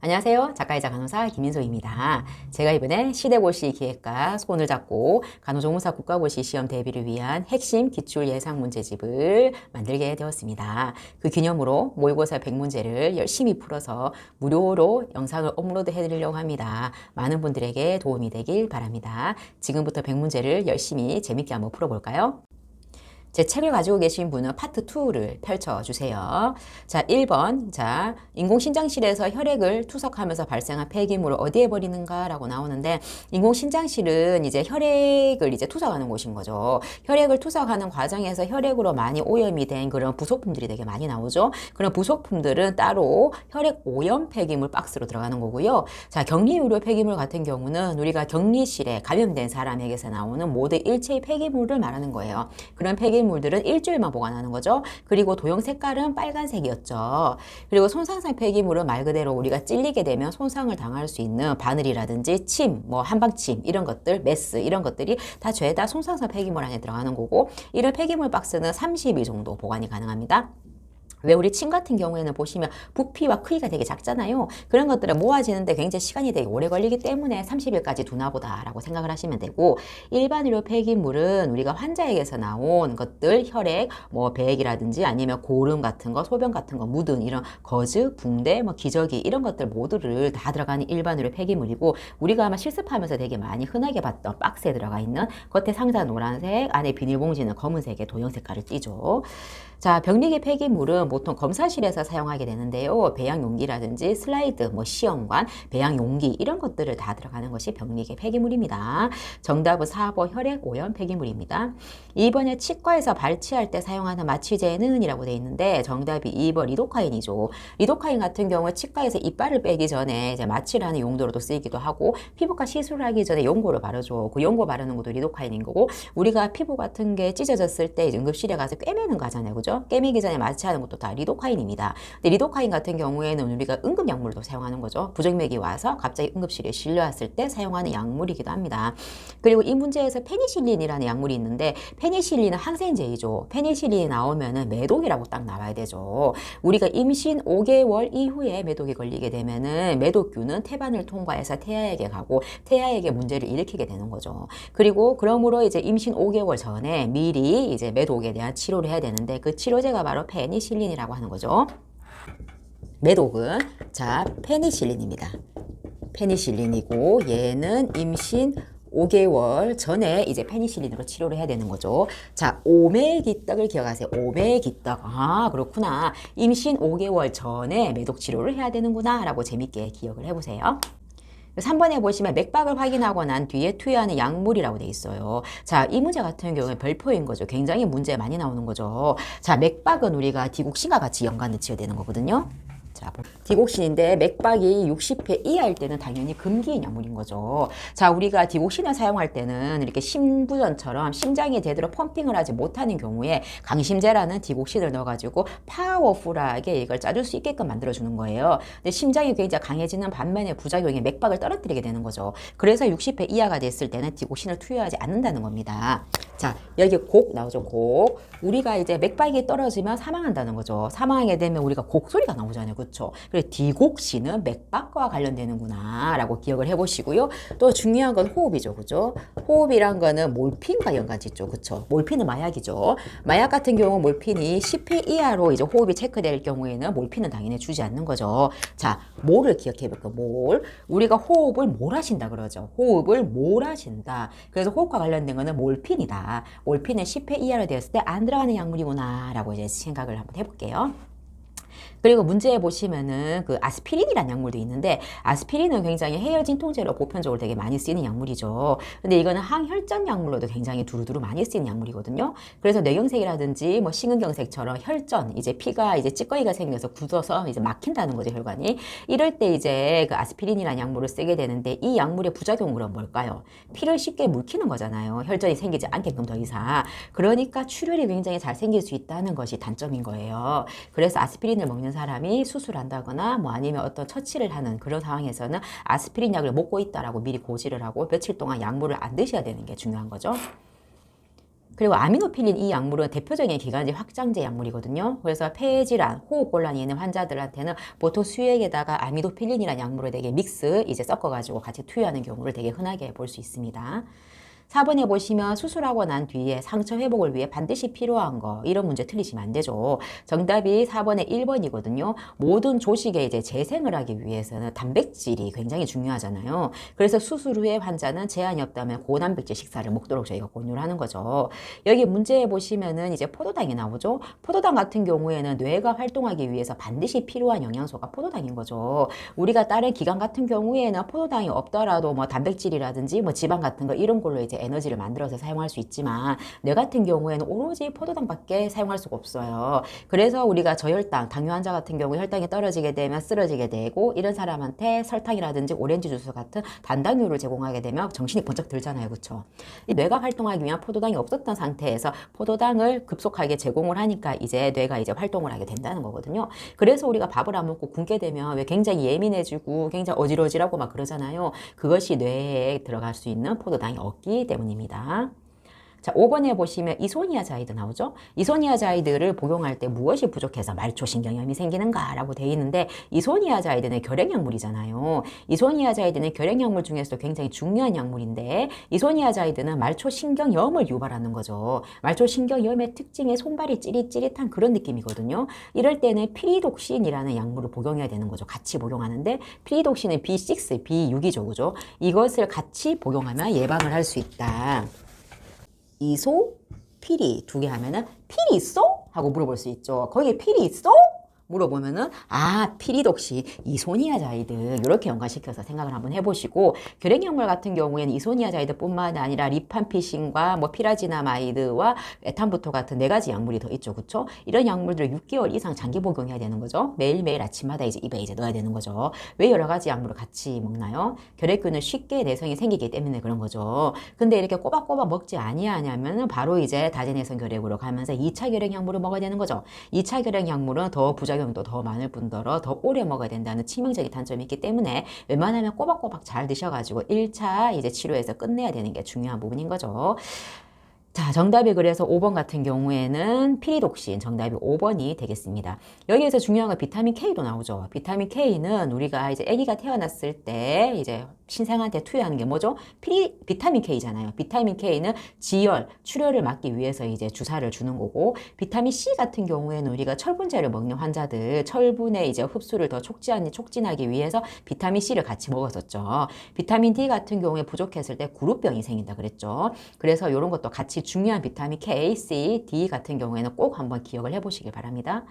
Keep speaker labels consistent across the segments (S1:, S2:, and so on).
S1: 안녕하세요. 작가이자 간호사 김민소입니다. 제가 이번에 시대고시 기획과 손을 잡고 간호조무사 국가고시 시험 대비를 위한 핵심 기출 예상 문제집을 만들게 되었습니다. 그 기념으로 모의고사 100문제를 열심히 풀어서 무료로 영상을 업로드 해드리려고 합니다. 많은 분들에게 도움이 되길 바랍니다. 지금부터 100문제를 열심히 재밌게 한번 풀어볼까요? 제 책을 가지고 계신 분은 파트 2를 펼쳐주세요. 자, 1번. 자, 인공신장실에서 혈액을 투석하면서 발생한 폐기물을 어디에 버리는가? 라고 나오는데, 인공신장실은 이제 혈액을 이제 투석하는 곳인 거죠. 혈액을 투석하는 과정에서 혈액으로 많이 오염이 된 그런 부속품들이 되게 많이 나오죠. 그런 부속품들은 따로 혈액 오염 폐기물 박스로 들어가는 거고요. 자, 격리의료 폐기물 같은 경우는 우리가 격리실에 감염된 사람에게서 나오는 모든 일체의 폐기물을 말하는 거예요. 그런 폐기물들은 일주일만 보관하는 거죠. 그리고 도형 색깔은 빨간색이었죠. 그리고 손상성 폐기물은 말 그대로 우리가 찔리게 되면 손상을 당할 수 있는 바늘이라든지 침, 뭐 한방침 이런 것들, 메스 이런 것들이 다 죄다 손상성 폐기물 안에 들어가는 거고, 이런 폐기물 박스는 30일 정도 보관이 가능합니다. 왜 우리 침 같은 경우에는 보시면 부피와 크기가 되게 작잖아요. 그런 것들은 모아지는데 굉장히 시간이 되게 오래 걸리기 때문에 30일까지 두나 보다라고 생각을 하시면 되고, 일반 의료 폐기물은 우리가 환자에게서 나온 것들, 혈액, 뭐 배액이라든지 아니면 고름 같은 거, 소변 같은 거 묻은 이런 거즈, 붕대, 뭐 기저귀 이런 것들 모두를 다 들어가는 일반 의료 폐기물이고, 우리가 아마 실습하면서 되게 많이 흔하게 봤던 박스에 들어가 있는 겉에 상자 노란색, 안에 비닐봉지는 검은색의 도형 색깔을 띠죠. 자, 병리기 폐기물은 보통 검사실에서 사용하게 되는데요. 배양용기라든지 슬라이드, 뭐 시험관, 배양용기 이런 것들을 다 들어가는 것이 병리기 폐기물입니다. 정답은 4번 혈액 오염 폐기물입니다. 2번에 치과에서 발치할 때 사용하는 마취제는 이라고 되어 있는데, 정답이 2번 리도카인이죠. 리도카인 같은 경우 치과에서 이빨을 빼기 전에 이제 마취를 하는 용도로도 쓰이기도 하고, 피부과 시술을 하기 전에 용고를 바르죠. 그 용고 바르는 것도 리도카인인 거고, 우리가 피부 같은 게 찢어졌을 때 이제 응급실에 가서 꿰매는 거 하잖아요. 그죠? 꿰매기 전에 마취하는 것도 다 리도카인입니다. 근데 리도카인 같은 경우에는 우리가 응급약물로 사용하는 거죠. 부정맥이 와서 갑자기 응급실에 실려왔을 때 사용하는 약물이기도 합니다. 그리고 이 문제에서 페니실린이라는 약물이 있는데, 페니실린은 항생제이죠. 페니실린이 나오면은 매독이라고 딱 나와야 되죠. 우리가 임신 5개월 이후에 매독이 걸리게 되면은 매독균은 태반을 통과해서 태아에게 가고 태아에게 문제를 일으키게 되는 거죠. 그리고 그러므로 이제 임신 5개월 전에 미리 이제 매독에 대한 치료를 해야 되는데, 그 치료제가 바로 페니실린이라고 하는 거죠. 매독은 자, 페니실린입니다. 페니실린이고, 얘는 임신 5개월 전에 이제 페니실린으로 치료를 해야 되는 거죠. 자, 오메기떡을 기억하세요. 오메기떡. 아, 그렇구나. 임신 5개월 전에 매독 치료를 해야 되는구나 라고 재밌게 기억을 해보세요. 3번에 보시면 맥박을 확인하고 난 뒤에 투여하는 약물이라고 돼 있어요. 자, 이 문제 같은 경우에 별표인 거죠. 굉장히 문제 많이 나오는 거죠. 자, 맥박은 우리가 디곡신과 같이 연관을 지어야 되는 거거든요. 자, 디곡신인데 맥박이 60회 이하일 때는 당연히 금기인 약물인 거죠. 자, 우리가 디곡신을 사용할 때는 이렇게 심부전처럼 심장이 제대로 펌핑을 하지 못하는 경우에 강심제라는 디곡신을 넣어가지고 파워풀하게 이걸 짜줄 수 있게끔 만들어주는 거예요. 근데 심장이 굉장히 강해지는 반면에 부작용이 맥박을 떨어뜨리게 되는 거죠. 그래서 60회 이하가 됐을 때는 디곡신을 투여하지 않는다는 겁니다. 자, 여기 곡 나오죠. 곡. 우리가 이제 맥박이 떨어지면 사망한다는 거죠. 사망하게 되면 우리가 곡소리가 나오잖아요. 그렇죠? 그래서 디곡신은 맥박과 관련되는구나 라고 기억을 해보시고요. 또 중요한 건 호흡이죠. 그죠? 호흡이란 거는 몰핀과 연관짓죠. 그렇죠? 몰핀은 마약이죠. 마약 같은 경우 몰핀이 10회 이하로 이제 호흡이 체크될 경우에는 몰핀은 당연히 주지 않는 거죠. 자, 몰을 기억해 볼게요. 몰. 우리가 호흡을 몰아신다 그러죠. 호흡을 몰아신다. 그래서 호흡과 관련된 거는 몰핀이다. 몰핀은 10회 이하로 되었을 때 안 들어가는 약물이구나 라고 이제 생각을 한번 해볼게요. 그리고 문제에 보시면은 그 아스피린이라는 약물도 있는데, 아스피린은 굉장히 해열 진통제로 보편적으로 되게 많이 쓰이는 약물이죠. 근데 이거는 항혈전 약물로도 굉장히 두루두루 많이 쓰이는 약물이거든요. 그래서 뇌경색이라든지 뭐 심근경색처럼 혈전, 이제 피가 이제 찌꺼기가 생겨서 굳어서 이제 막힌다는 거죠, 혈관이. 이럴 때 이제 그 아스피린이라는 약물을 쓰게 되는데, 이 약물의 부작용은 뭘까요? 피를 쉽게 물키는 거잖아요. 혈전이 생기지 않게끔 더 이상. 그러니까 출혈이 굉장히 잘 생길 수 있다는 것이 단점인 거예요. 그래서 아스피린을 먹는 사람이 수술한다거나 뭐 아니면 어떤 처치를 하는 그런 상황에서는 아스피린 약을 먹고 있다라고 미리 고지를 하고 며칠 동안 약물을 안 드셔야 되는 게 중요한 거죠. 그리고 아미노필린 이 약물은 대표적인 기관지 확장제 약물이거든요. 그래서 폐질환, 호흡곤란이 있는 환자들한테는 보통 수액에다가 아미노필린이라는 약물을 되게 믹스 이제 섞어가지고 같이 투여하는 경우를 되게 흔하게 볼 수 있습니다. 4번에 보시면 수술하고 난 뒤에 상처 회복을 위해 반드시 필요한 거 이런 문제 틀리시면 안 되죠. 정답이 4번에 1번이거든요. 모든 조직의 이제 재생을 하기 위해서는 단백질이 굉장히 중요하잖아요. 그래서 수술 후에 환자는 제한이 없다면 고단백질 식사를 먹도록 저희가 권유를 하는 거죠. 여기 문제에 보시면은 이제 포도당이 나오죠. 포도당 같은 경우에는 뇌가 활동하기 위해서 반드시 필요한 영양소가 포도당인 거죠. 우리가 다른 기관 같은 경우에는 포도당이 없더라도 뭐 단백질이라든지 뭐 지방 같은 거 이런 걸로 이제 에너지를 만들어서 사용할 수 있지만 뇌 같은 경우에는 오로지 포도당밖에 사용할 수가 없어요. 그래서 우리가 저혈당, 당뇨 환자 같은 경우 혈당이 떨어지게 되면 쓰러지게 되고 이런 사람한테 설탕이라든지 오렌지 주스 같은 단당류를 제공하게 되면 정신이 번쩍 들잖아요. 그렇죠? 뇌가 활동하기 위한 포도당이 없었던 상태에서 포도당을 급속하게 제공을 하니까 이제 뇌가 이제 활동을 하게 된다는 거거든요. 그래서 우리가 밥을 안 먹고 굶게 되면 왜 굉장히 예민해지고 굉장히 어지러지라고 막 그러잖아요. 그것이 뇌에 들어갈 수 있는 포도당이 없기 때문입니다. 자, 5번에 보시면 이소니아자이드 나오죠? 이소니아자이드를 복용할 때 무엇이 부족해서 말초신경염이 생기는가라고 되어 있는데 이소니아자이드는 결핵약물이잖아요. 이소니아자이드는 결핵약물 중에서도 굉장히 중요한 약물인데 이소니아자이드는 말초신경염을 유발하는 거죠. 말초신경염의 특징이 손발이 찌릿찌릿한 그런 느낌이거든요. 이럴 때는 피리독신이라는 약물을 복용해야 되는 거죠. 같이 복용하는데 피리독신은 B6, B6이죠. 그죠? 이것을 같이 복용하면 예방을 할 수 있다. 이소, 피리 두 개 하면은 피리 있어? 하고 물어볼 수 있죠. 거기에 피리 있어? 물어보면은 피리독신, 이소니아자이드 이렇게 연관시켜서 생각을 한번 해보시고 결핵약물 같은 경우에는 이소니아자이드뿐만 아니라 리팜피신과 뭐 피라지나마이드와 에탄부토 같은 4가지 약물이 더 있죠, 그렇죠? 이런 약물들을 6개월 이상 장기 복용해야 되는 거죠. 매일매일 아침마다 이제 입에 이제 넣어야 되는 거죠. 왜 여러 가지 약물을 같이 먹나요? 결핵균은 쉽게 내성이 생기기 때문에 그런 거죠. 근데 이렇게 꼬박꼬박 먹지 아니하냐면은 바로 이제 다제내성 결핵으로 가면서 2차 결핵약물을 먹어야 되는 거죠. 2차 결핵약물은 더 부작용도 더 많을 뿐더러 더 오래 먹어야 된다는 치명적인 단점이 있기 때문에 웬만하면 꼬박꼬박 잘 드셔가지고 1차 이제 치료에서 끝내야 되는 게 중요한 부분인 거죠. 자, 정답이 그래서 5번 같은 경우에는 피리독신 정답이 5번이 되겠습니다. 여기에서 중요한 건 비타민 K도 나오죠. 비타민 K는 우리가 이제 아기가 태어났을 때 이제 신생한테 투여하는 게 뭐죠? 비타민 K잖아요. 비타민 K는 지열, 출혈을 막기 위해서 이제 주사를 주는 거고, 비타민 C 같은 경우에는 우리가 철분제를 먹는 환자들, 철분의 이제 흡수를 더 촉진하기 위해서 비타민 C를 같이 먹었었죠. 비타민 D 같은 경우에 부족했을 때 구루병이 생긴다 그랬죠. 그래서 이런 것도 같이 중요한 비타민 K, C, D 같은 경우에는 꼭 한번 기억을 해보시길 바랍니다.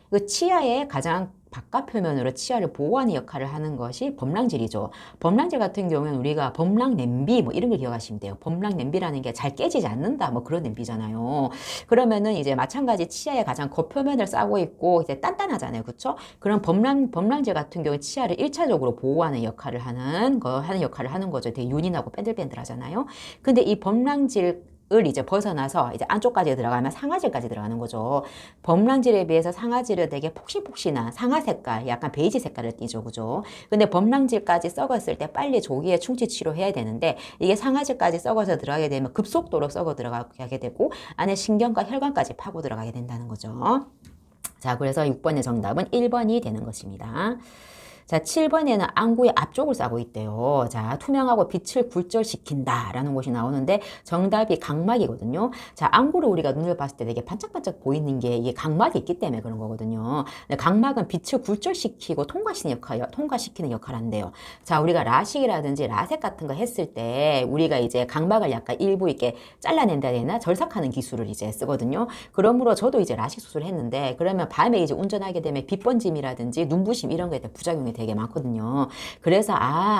S1: 그 치아의 가장 바깥 표면으로 치아를 보호하는 역할을 하는 것이 범랑질이죠. 범랑질 같은 경우는 우리가 범랑 냄비 뭐 이런 걸 기억하시면 돼요. 범랑 냄비라는 게 잘 깨지지 않는다 뭐 그런 냄비잖아요. 그러면은 이제 마찬가지 치아의 가장 겉표면을 싸고 있고 이제 단단하잖아요. 그렇죠? 그런 범랑질 같은 경우 치아를 1차적으로 보호하는 역할을 하는 거죠. 되게 윤인하고 뺀들뺀들하잖아요. 근데 이 범랑질 을 이제 벗어나서 이제 안쪽까지 들어가면 상아질까지 들어가는 거죠. 범랑질에 비해서 상아질은 되게 폭신폭신한 상아 색깔, 약간 베이지 색깔을 띠죠, 그죠? 근데 범랑질까지 썩었을 때 빨리 조기에 충치 치료해야 되는데 이게 상아질까지 썩어서 들어가게 되면 급속도로 썩어 들어가게 되고 안에 신경과 혈관까지 파고 들어가게 된다는 거죠. 자, 그래서 6번의 정답은 1번이 되는 것입니다. 자, 7번에는 안구의 앞쪽을 싸고 있대요. 자, 투명하고 빛을 굴절시킨다라는 것이 나오는데 정답이 각막이거든요. 자, 안구를 우리가 눈을 봤을 때 되게 반짝반짝 보이는 게 이게 각막이 있기 때문에 그런 거거든요. 각막은 빛을 굴절시키고 통과시키는 역할을 한대요. 자, 우리가 라식이라든지 라섹 같은 거 했을 때 우리가 이제 각막을 약간 일부 이렇게 잘라낸다 해야 되나? 절삭하는 기술을 이제 쓰거든요. 그러므로 저도 이제 라식 수술을 했는데 그러면 밤에 이제 운전하게 되면 빛번짐이라든지 눈부심 이런 거에 대한 부작용이 되게 많거든요. 그래서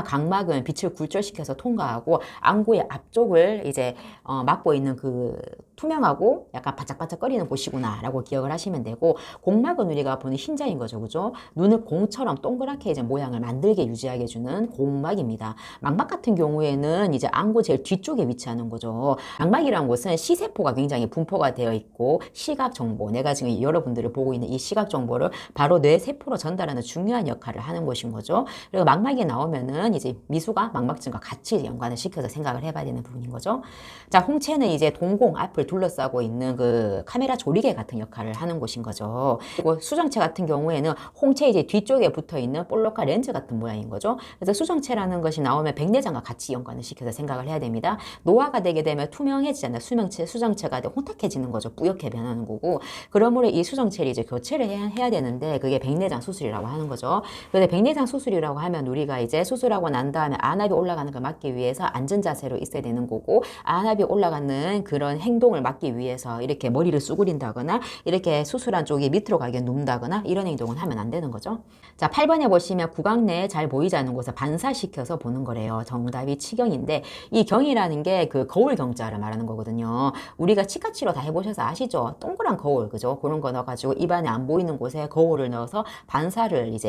S1: 각막은 빛을 굴절시켜서 통과하고 안구의 앞쪽을 이제 막고 있는 그 투명하고 약간 반짝반짝거리는 곳이구나 라고 기억을 하시면 되고, 공막은 우리가 보는 흰자인 거죠. 그죠? 눈을 공처럼 동그랗게 이제 모양을 만들게 유지하게 해주는 공막입니다. 망막 같은 경우에는 이제 안구 제일 뒤쪽에 위치하는 거죠. 망막이라는 곳은 시세포가 굉장히 분포가 되어 있고 시각 정보, 내가 지금 여러분들을 보고 있는 이 시각 정보를 바로 뇌세포로 전달하는 중요한 역할을 하는 것인 거죠. 그리고 망막이 나오면은 이제 미수가 망막증과 같이 연관을 시켜서 생각을 해봐야 되는 부분인 거죠. 자, 홍채는 이제 동공 앞을 둘러싸고 있는 그 카메라 조리개 같은 역할을 하는 곳인 거죠. 그리고 수정체 같은 경우에는 홍채 이제 뒤쪽에 붙어 있는 볼록한 렌즈 같은 모양인 거죠. 그래서 수정체라는 것이 나오면 백내장과 같이 연관을 시켜서 생각을 해야 됩니다. 노화가 되게 되면 투명해지잖아요. 수정체가 혼탁해지는 거죠. 뿌옇게 변하는 거고. 그러므로 이 수정체를 이제 교체를 해야 되는데 그게 백내장 수술이라고 하는 거죠. 그런데 백내장 수술이라고 하면 우리가 이제 수술하고 난 다음에 안압이 올라가는 걸 막기 위해서 앉은 자세로 있어야 되는 거고, 안압이 올라가는 그런 행동을 막기 위해서 이렇게 머리를 쑤그린다거나 이렇게 수술한 쪽이 밑으로 가게 눕는다거나 이런 행동은 하면 안 되는 거죠. 자, 8번에 보시면 구강 내에 잘 보이지 않는 곳을 반사시켜서 보는 거래요. 정답이 치경인데, 이 경이라는 게 그 거울 경자를 말하는 거거든요. 우리가 치과 치료 다 해보셔서 아시죠? 동그란 거울, 그죠? 그런 거 넣어가지고 입안에 안 보이는 곳에 거울을 넣어서 반사를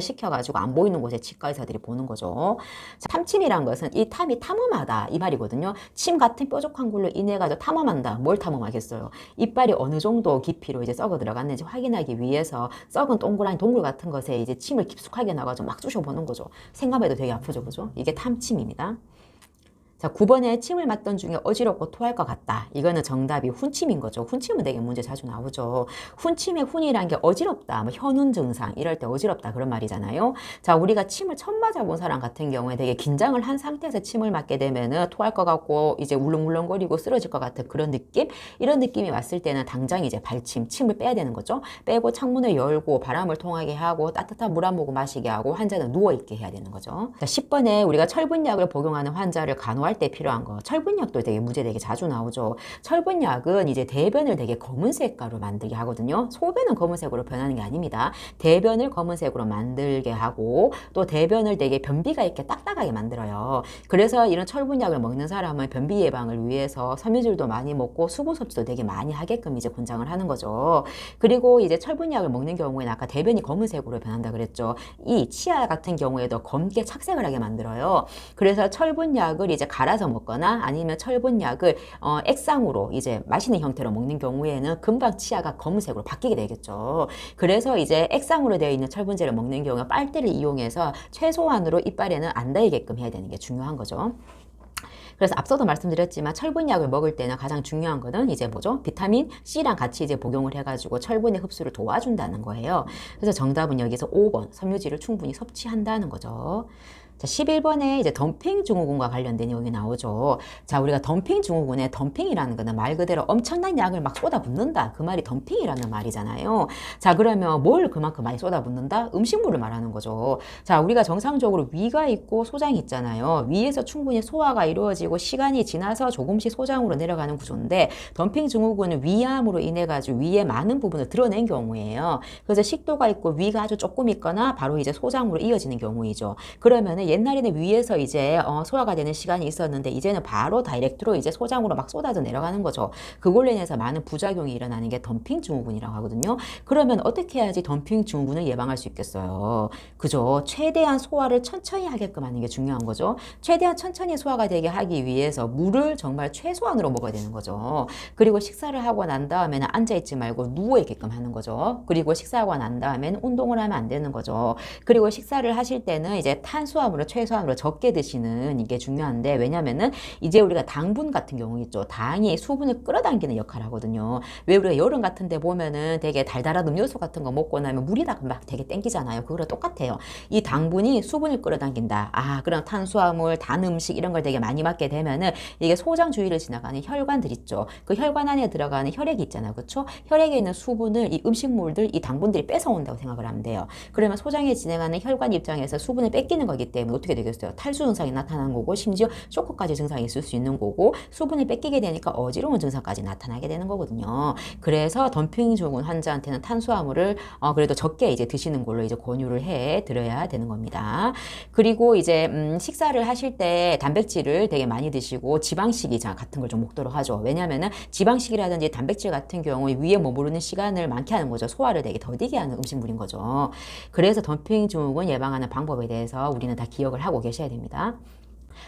S1: 시켜가지고 안 보이는 곳에 치과 의사들이 보는 거죠. 자, 탐침이란 것은 이 탐이 탐험하다 이 말이거든요. 침 같은 뾰족한 걸로 인해 가지고 탐험한다. 뭘 탐험하겠어요? 이빨이 어느 정도 깊이로 이제 썩어 들어갔는지 확인하기 위해서 썩은 동그란 동굴 같은 것에 이제 침을 깊숙하게 넣어가지고 막 쑤셔보는 거죠. 생각해도 되게 아프죠, 그죠? 이게 탐침입니다. 자, 9번에 침을 맞던 중에 어지럽고 토할 것 같다. 이거는 정답이 훈침인 거죠. 훈침은 되게 문제 자주 나오죠. 훈침의 훈이란 게 어지럽다, 뭐 현운 증상, 이럴 때 어지럽다 그런 말이잖아요. 자, 우리가 침을 처음 맞아본 사람 같은 경우에 되게 긴장을 한 상태에서 침을 맞게 되면은 토할 것 같고 이제 울렁울렁거리고 쓰러질 것 같은 그런 느낌? 이런 느낌이 왔을 때는 당장 이제 침을 빼야 되는 거죠. 빼고 창문을 열고 바람을 통하게 하고 따뜻한 물 한 모금 마시게 하고 환자는 누워있게 해야 되는 거죠. 자, 10번에 우리가 철분약을 복용하는 환자를 간호할 때 필요한 거, 철분약도 되게 문제 되게 자주 나오죠. 철분약은 이제 대변을 되게 검은색깔로 만들게 하거든요. 소변은 검은색으로 변하는 게 아닙니다. 대변을 검은색으로 만들게 하고 또 대변을 되게 변비가 있게 딱딱하게 만들어요. 그래서 이런 철분약을 먹는 사람은 변비 예방을 위해서 섬유질도 많이 먹고 수분 섭취도 되게 많이 하게끔 이제 권장을 하는 거죠. 그리고 이제 철분약을 먹는 경우에는 아까 대변이 검은색으로 변한다 그랬죠. 이 치아 같은 경우에도 검게 착색을 하게 만들어요. 그래서 철분약을 이제 갈아서 먹거나 아니면 철분약을 액상으로 이제 마시는 형태로 먹는 경우에는 금방 치아가 검은색으로 바뀌게 되겠죠. 그래서 이제 액상으로 되어 있는 철분제를 먹는 경우에 빨대를 이용해서 최소한으로 이빨에는 안 닿이게끔 해야 되는 게 중요한 거죠. 그래서 앞서도 말씀드렸지만 철분약을 먹을 때는 가장 중요한 거는 이제 뭐죠? 비타민 C랑 같이 이제 복용을 해가지고 철분의 흡수를 도와준다는 거예요. 그래서 정답은 여기서 5번, 섬유질을 충분히 섭취한다는 거죠. 자, 11번에 이제 덤핑 증후군과 관련된 내용이 나오죠. 자, 우리가 덤핑 증후군의 덤핑이라는 거는 말 그대로 엄청난 양을 막 쏟아붓는다. 그 말이 덤핑이라는 말이잖아요. 자, 그러면 뭘 그만큼 많이 쏟아붓는다? 음식물을 말하는 거죠. 자, 우리가 정상적으로 위가 있고 소장이 있잖아요. 위에서 충분히 소화가 이루어지고 시간이 지나서 조금씩 소장으로 내려가는 구조인데, 덤핑 증후군은 위암으로 인해 가지고 위에 많은 부분을 드러낸 경우예요. 그래서 식도가 있고 위가 아주 조금 있거나 바로 이제 소장으로 이어지는 경우이죠. 그러면은 옛날에는 위에서 이제 소화가 되는 시간이 있었는데 이제는 바로 다이렉트로 이제 소장으로 막 쏟아져 내려가는 거죠. 그걸로 인해서 많은 부작용이 일어나는 게 덤핑 증후군이라고 하거든요. 그러면 어떻게 해야지 덤핑 증후군을 예방할 수 있겠어요? 그죠? 최대한 소화를 천천히 하게끔 하는 게 중요한 거죠. 최대한 천천히 소화가 되게 하기 위해서 물을 정말 최소한으로 먹어야 되는 거죠. 그리고 식사를 하고 난 다음에는 앉아있지 말고 누워있게끔 하는 거죠. 그리고 식사하고 난 다음에는 운동을 하면 안 되는 거죠. 그리고 식사를 하실 때는 이제 탄수화물을 최소한으로 적게 드시는 이게 중요한데, 왜냐면은 이제 우리가 당분 같은 경우 있죠. 당이 수분을 끌어당기는 역할을 하거든요. 왜 우리가 여름 같은 데 보면은 되게 달달한 음료수 같은 거 먹고 나면 물이다 막 되게 땡기잖아요. 그거랑 똑같아요. 이 당분이 수분을 끌어당긴다. 아, 그런 탄수화물, 단 음식 이런 걸 되게 많이 먹게 되면은 이게 소장 주위를 지나가는 혈관들 있죠. 그 혈관 안에 들어가는 혈액이 있잖아요. 그렇죠? 혈액에 있는 수분을 이 음식물들, 이 당분들이 뺏어온다고 생각을 하면 돼요. 그러면 소장에 진행하는 혈관 입장에서 수분을 뺏기는 거기 때문에 어떻게 되겠어요? 탈수 증상이 나타나는 거고, 심지어 쇼크까지 증상이 있을 수 있는 거고, 수분을 뺏기게 되니까 어지러운 증상까지 나타나게 되는 거거든요. 그래서 덤핑 증후군 환자한테는 탄수화물을 그래도 적게 이제 드시는 걸로 이제 권유를 해 드려야 되는 겁니다. 그리고 이제 식사를 하실 때 단백질을 되게 많이 드시고 지방식이 같은 걸 좀 먹도록 하죠. 왜냐면은 지방식이라든지 단백질 같은 경우 위에 머무르는 시간을 많게 하는 거죠. 소화를 되게 더디게 하는 음식물인 거죠. 그래서 덤핑 증후군 예방하는 방법에 대해서 우리는 다 기억을 하고 계셔야 됩니다.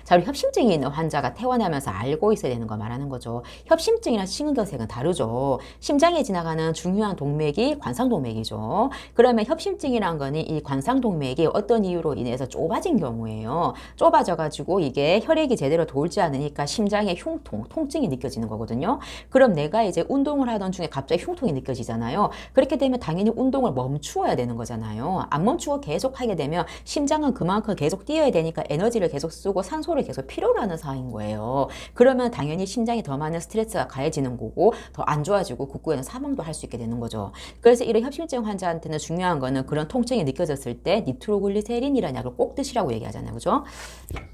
S1: 자, 우리 협심증이 있는 환자가 태어나면서 알고 있어야 되는 거 말하는 거죠. 협심증이랑 심근경색은 다르죠. 심장에 지나가는 중요한 동맥이 관상동맥이죠. 그러면 협심증이란 거는 이 관상동맥이 어떤 이유로 인해서 좁아진 경우에요. 좁아져가지고 이게 혈액이 제대로 돌지 않으니까 심장에 흉통, 통증이 느껴지는 거거든요. 그럼 내가 이제 운동을 하던 중에 갑자기 흉통이 느껴지잖아요. 그렇게 되면 당연히 운동을 멈추어야 되는 거잖아요. 안 멈추고 계속 하게 되면 심장은 그만큼 계속 뛰어야 되니까 에너지를 계속 쓰고 산소를 계속 필요로 하는 상황인 거예요. 그러면 당연히 심장에 더 많은 스트레스가 가해지는 거고 더 안 좋아지고 극구에는 사망도 할 수 있게 되는 거죠. 그래서 이런 협심증 환자한테는 중요한 거는 그런 통증이 느껴졌을 때 니트로글리세린이라는 약을 꼭 드시라고 얘기하잖아요. 그죠?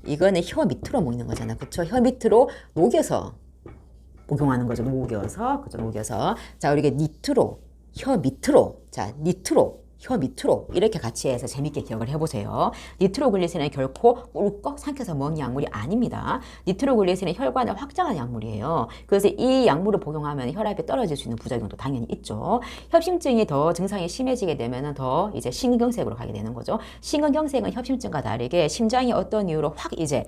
S1: 이거는 혀 밑으로 먹는 거잖아요. 그쵸? 혀 밑으로 녹여서 복용하는 거죠. 녹여서. 그죠? 녹여서. 자, 우리가 니트로, 혀 밑으로. 자, 니트로. 혀 밑으로 이렇게 같이 해서 재밌게 기억을 해보세요. 니트로글리세린은 결코 꿀꺽 삼켜서 먹는 약물이 아닙니다. 니트로글리세린은 혈관을 확장하는 약물이에요. 그래서 이 약물을 복용하면 혈압이 떨어질 수 있는 부작용도 당연히 있죠. 협심증이 더 증상이 심해지게 되면 더 이제 심근경색으로 가게 되는 거죠. 심근경색은 협심증과 다르게 심장이 어떤 이유로 확 이제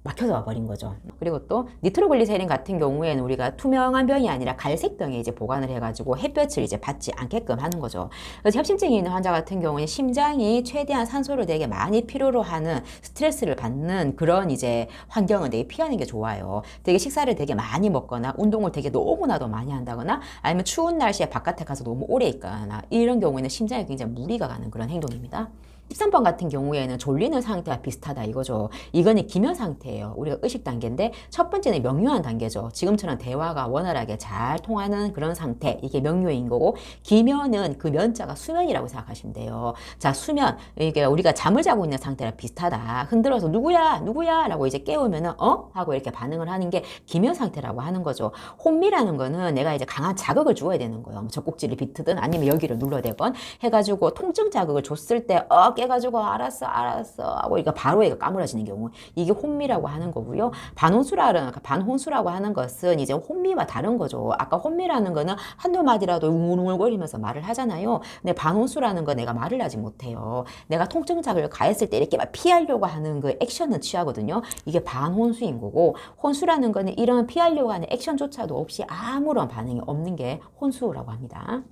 S1: 막혀서 버린 거죠. 그리고 또 니트로글리세린 같은 경우에는 우리가 투명한 병이 아니라 갈색 병에 이제 보관을 해가지고 햇볕을 이제 받지 않게끔 하는 거죠. 그래서 협심증이 있는 환자 같은 경우에 심장이 최대한 산소를 되게 많이 필요로 하는 스트레스를 받는 그런 이제 환경은 되게 피하는 게 좋아요. 되게 식사를 되게 많이 먹거나 운동을 되게 너무나도 많이 한다거나 아니면 추운 날씨에 바깥에 가서 너무 오래 있거나 이런 경우에는 심장에 굉장히 무리가 가는 그런 행동입니다. 13번 같은 경우에는 졸리는 상태와 비슷하다 이거죠. 이거는 기면 상태예요. 우리가 의식 단계인데 첫 번째는 명료한 단계죠. 지금처럼 대화가 원활하게 잘 통하는 그런 상태. 이게 명료인 거고 기면은 그 면자가 수면이라고 생각하시면 돼요. 자, 수면. 이게 우리가 잠을 자고 있는 상태랑 비슷하다. 흔들어서 누구야? 누구야? 라고 이제 깨우면은 하고 이렇게 반응을 하는 게 기면 상태라고 하는 거죠. 혼미라는 거는 내가 이제 강한 자극을 줘야 되는 거예요. 젖꼭지를 비트든 아니면 여기를 눌러대건 해가지고 통증 자극을 줬을 때 깨가지고 알았어 하고 이거 바로 얘가 까무러지는 경우 이게 혼미라고 하는 거고요. 반혼수라고 하는 것은 이제 혼미와 다른 거죠. 아까 혼미라는 거는 한두 마디라도 웅울웅울거리면서 말을 하잖아요. 근데 반혼수라는 건 내가 말을 하지 못해요. 내가 통증 자극을 가했을 때 이렇게 막 피하려고 하는 그 액션은 취하거든요. 이게 반혼수인 거고 혼수라는 거는 이런 피하려고 하는 액션조차도 없이 아무런 반응이 없는 게 혼수라고 합니다.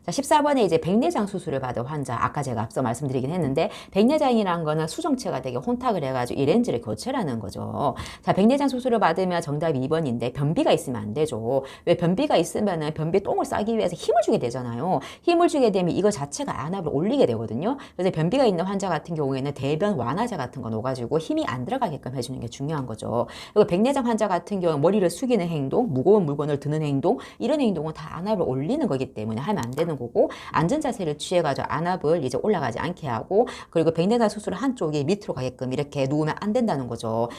S1: 자, 14번에 이제 백내장 수술을 받은 환자, 아까 제가 앞서 말씀드리긴 했는데, 백내장이란 거는 수정체가 되게 혼탁을 해가지고 이 렌즈를 교체라는 거죠. 자, 백내장 수술을 받으면 정답이 2번인데, 변비가 있으면 안 되죠. 왜 변비가 있으면은 변비 똥을 싸기 위해서 힘을 주게 되잖아요. 힘을 주게 되면 이거 자체가 안압을 올리게 되거든요. 그래서 변비가 있는 환자 같은 경우에는 대변 완화제 같은 거 넣어가지고 힘이 안 들어가게끔 해주는 게 중요한 거죠. 그리고 백내장 환자 같은 경우는 머리를 숙이는 행동, 무거운 물건을 드는 행동, 이런 행동은 다 안압을 올리는 거기 때문에 하면 안 되는 거고 앉은 자세를 취해가지고 안압을 이제 올라가지 않게 하고 그리고 백내장 수술 한쪽이 밑으로 가게끔 이렇게 누우면 안 된다는 거죠.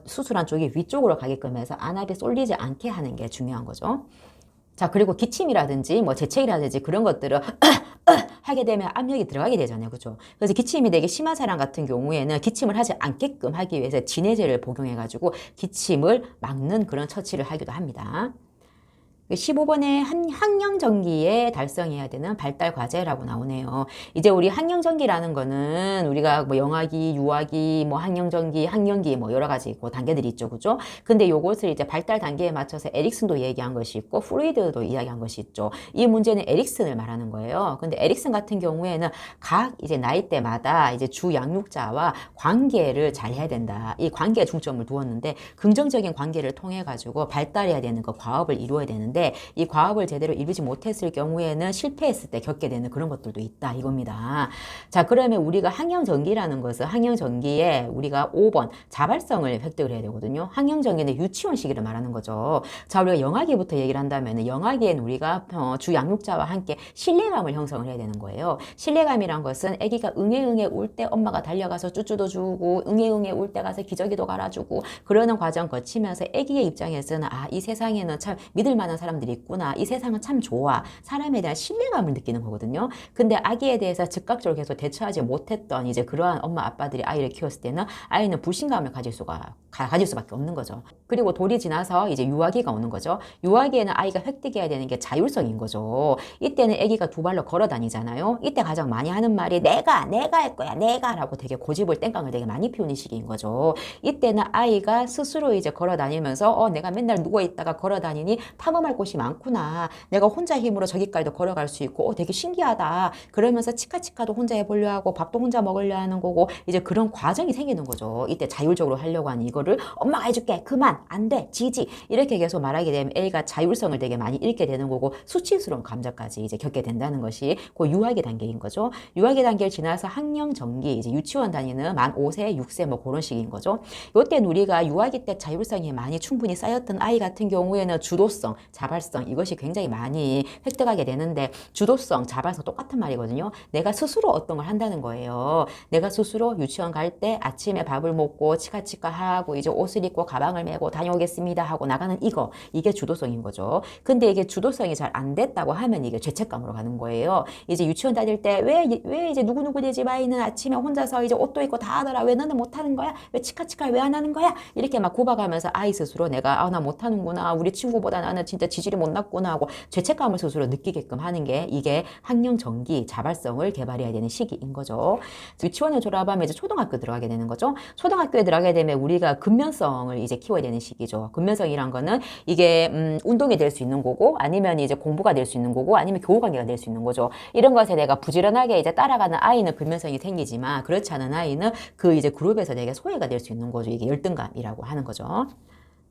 S1: 수술한 쪽이 위쪽으로 가게끔 해서 안압이 쏠리지 않게 하는 게 중요한 거죠. 자, 그리고 기침이라든지 뭐 재채기라든지 그런 것들을 하게 되면 압력이 들어가게 되잖아요. 그죠? 그래서 기침이 되게 심한 사람 같은 경우에는 기침을 하지 않게끔 하기 위해서 진해제를 복용해가지고 기침을 막는 그런 처치를 하기도 합니다. 15번에 학령정기에 달성해야 되는 발달 과제라고 나오네요. 이제 우리 학령정기라는 거는 우리가 뭐 영아기, 유아기, 뭐 학령정기, 학령기 뭐 여러 가지 뭐 단계들이 있죠. 그죠? 근데 요것을 이제 발달 단계에 맞춰서 에릭슨도 얘기한 것이 있고 프로이드도 이야기한 것이 있죠. 이 문제는 에릭슨을 말하는 거예요. 근데 에릭슨 같은 경우에는 각 이제 나이대마다 이제 주 양육자와 관계를 잘 해야 된다. 이 관계에 중점을 두었는데 긍정적인 관계를 통해 가지고 발달해야 되는 그 과업을 이루어야 되는데 이 과업을 제대로 이루지 못했을 경우에는 실패했을 때 겪게 되는 그런 것들도 있다 이겁니다. 자, 그러면 우리가 학령정기라는 것은 학령정기에 우리가 5번 자발성을 획득을 해야 되거든요. 학령정기는 유치원 시기를 말하는 거죠. 자, 우리가 영아기부터 얘기를 한다면 영아기에는 우리가 주 양육자와 함께 신뢰감을 형성을 해야 되는 거예요. 신뢰감이란 것은 아기가 응애응애 울 때 엄마가 달려가서 쭈쭈도 주고 응애응애 울 때 가서 기저귀도 갈아주고 그러는 과정 거치면서 아기의 입장에서는 이 세상에는 참 믿을 만한 사람들이 있구나. 이 세상은 참 좋아. 사람에 대한 신뢰감을 느끼는 거거든요. 근데 아기에 대해서 즉각적으로 계속 대처하지 못했던 이제 그러한 엄마 아빠들이 아이를 키웠을 때는 아이는 불신감을 가질 수밖에 없는 거죠. 그리고 돌이 지나서 이제 유아기가 오는 거죠. 유아기에는 아이가 획득해야 되는 게 자율성인 거죠. 이때는 아기가 두 발로 걸어 다니잖아요. 이때 가장 많이 하는 말이 내가 할 거야, 내가라고 되게 고집을 땡깡을 되게 많이 피우는 시기인 거죠. 이때는 아이가 스스로 이제 걸어 다니면서 내가 맨날 누워 있다가 걸어 다니니 탐험할 곳이 많구나. 내가 혼자 힘으로 저기까지도 걸어갈 수 있고 되게 신기하다. 그러면서 치카치카도 혼자 해보려 하고 밥도 혼자 먹으려 하는 거고 이제 그런 과정이 생기는 거죠. 이때 자율적으로 하려고 하는 이거를 엄마가 해줄게. 그만. 안 돼. 지지. 이렇게 계속 말하게 되면 애가 자율성을 되게 많이 잃게 되는 거고 수치스러운 감정까지 이제 겪게 된다는 것이 그 유아기 단계인 거죠. 유아기 단계를 지나서 학령 전기 이제 유치원 다니는 만 5세, 6세 뭐 그런 시기인 거죠. 요때 우리가 유아기 때 자율성이 많이 충분히 쌓였던 아이 같은 경우에는 주도성, 자발성 이것이 굉장히 많이 획득하게 되는데 주도성, 자발성 똑같은 말이거든요. 내가 스스로 어떤 걸 한다는 거예요. 내가 스스로 유치원 갈 때 아침에 밥을 먹고 치카치카 하고 이제 옷을 입고 가방을 메고 다녀오겠습니다 하고 나가는 이게 주도성인 거죠. 근데 이게 주도성이 잘 안 됐다고 하면 이게 죄책감으로 가는 거예요. 이제 유치원 다닐 때 왜 이제 누구누구 네 집 아이는 아침에 혼자서 이제 옷도 입고 다 하더라. 왜 너는 못하는 거야? 왜 치카치카 왜 안 하는 거야? 이렇게 막 구박하면서 아이 스스로 내가 나 못하는구나. 우리 친구보다 나는 진짜 지질이 못났구나 하고 죄책감을 스스로 느끼게끔 하는 게 이게 학령 전기 자발성을 개발해야 되는 시기인 거죠. 유치원을 졸업하면 이제 초등학교 들어가게 되는 거죠. 초등학교에 들어가게 되면 우리가 근면성을 이제 키워야 되는 시기죠. 근면성이란 거는 이게 운동이 될 수 있는 거고 아니면 이제 공부가 될 수 있는 거고 아니면 교우관계가 될 수 있는 거죠. 이런 것에 내가 부지런하게 이제 따라가는 아이는 근면성이 생기지만 그렇지 않은 아이는 그 이제 그룹에서 되게 소외가 될 수 있는 거죠. 이게 열등감이라고 하는 거죠.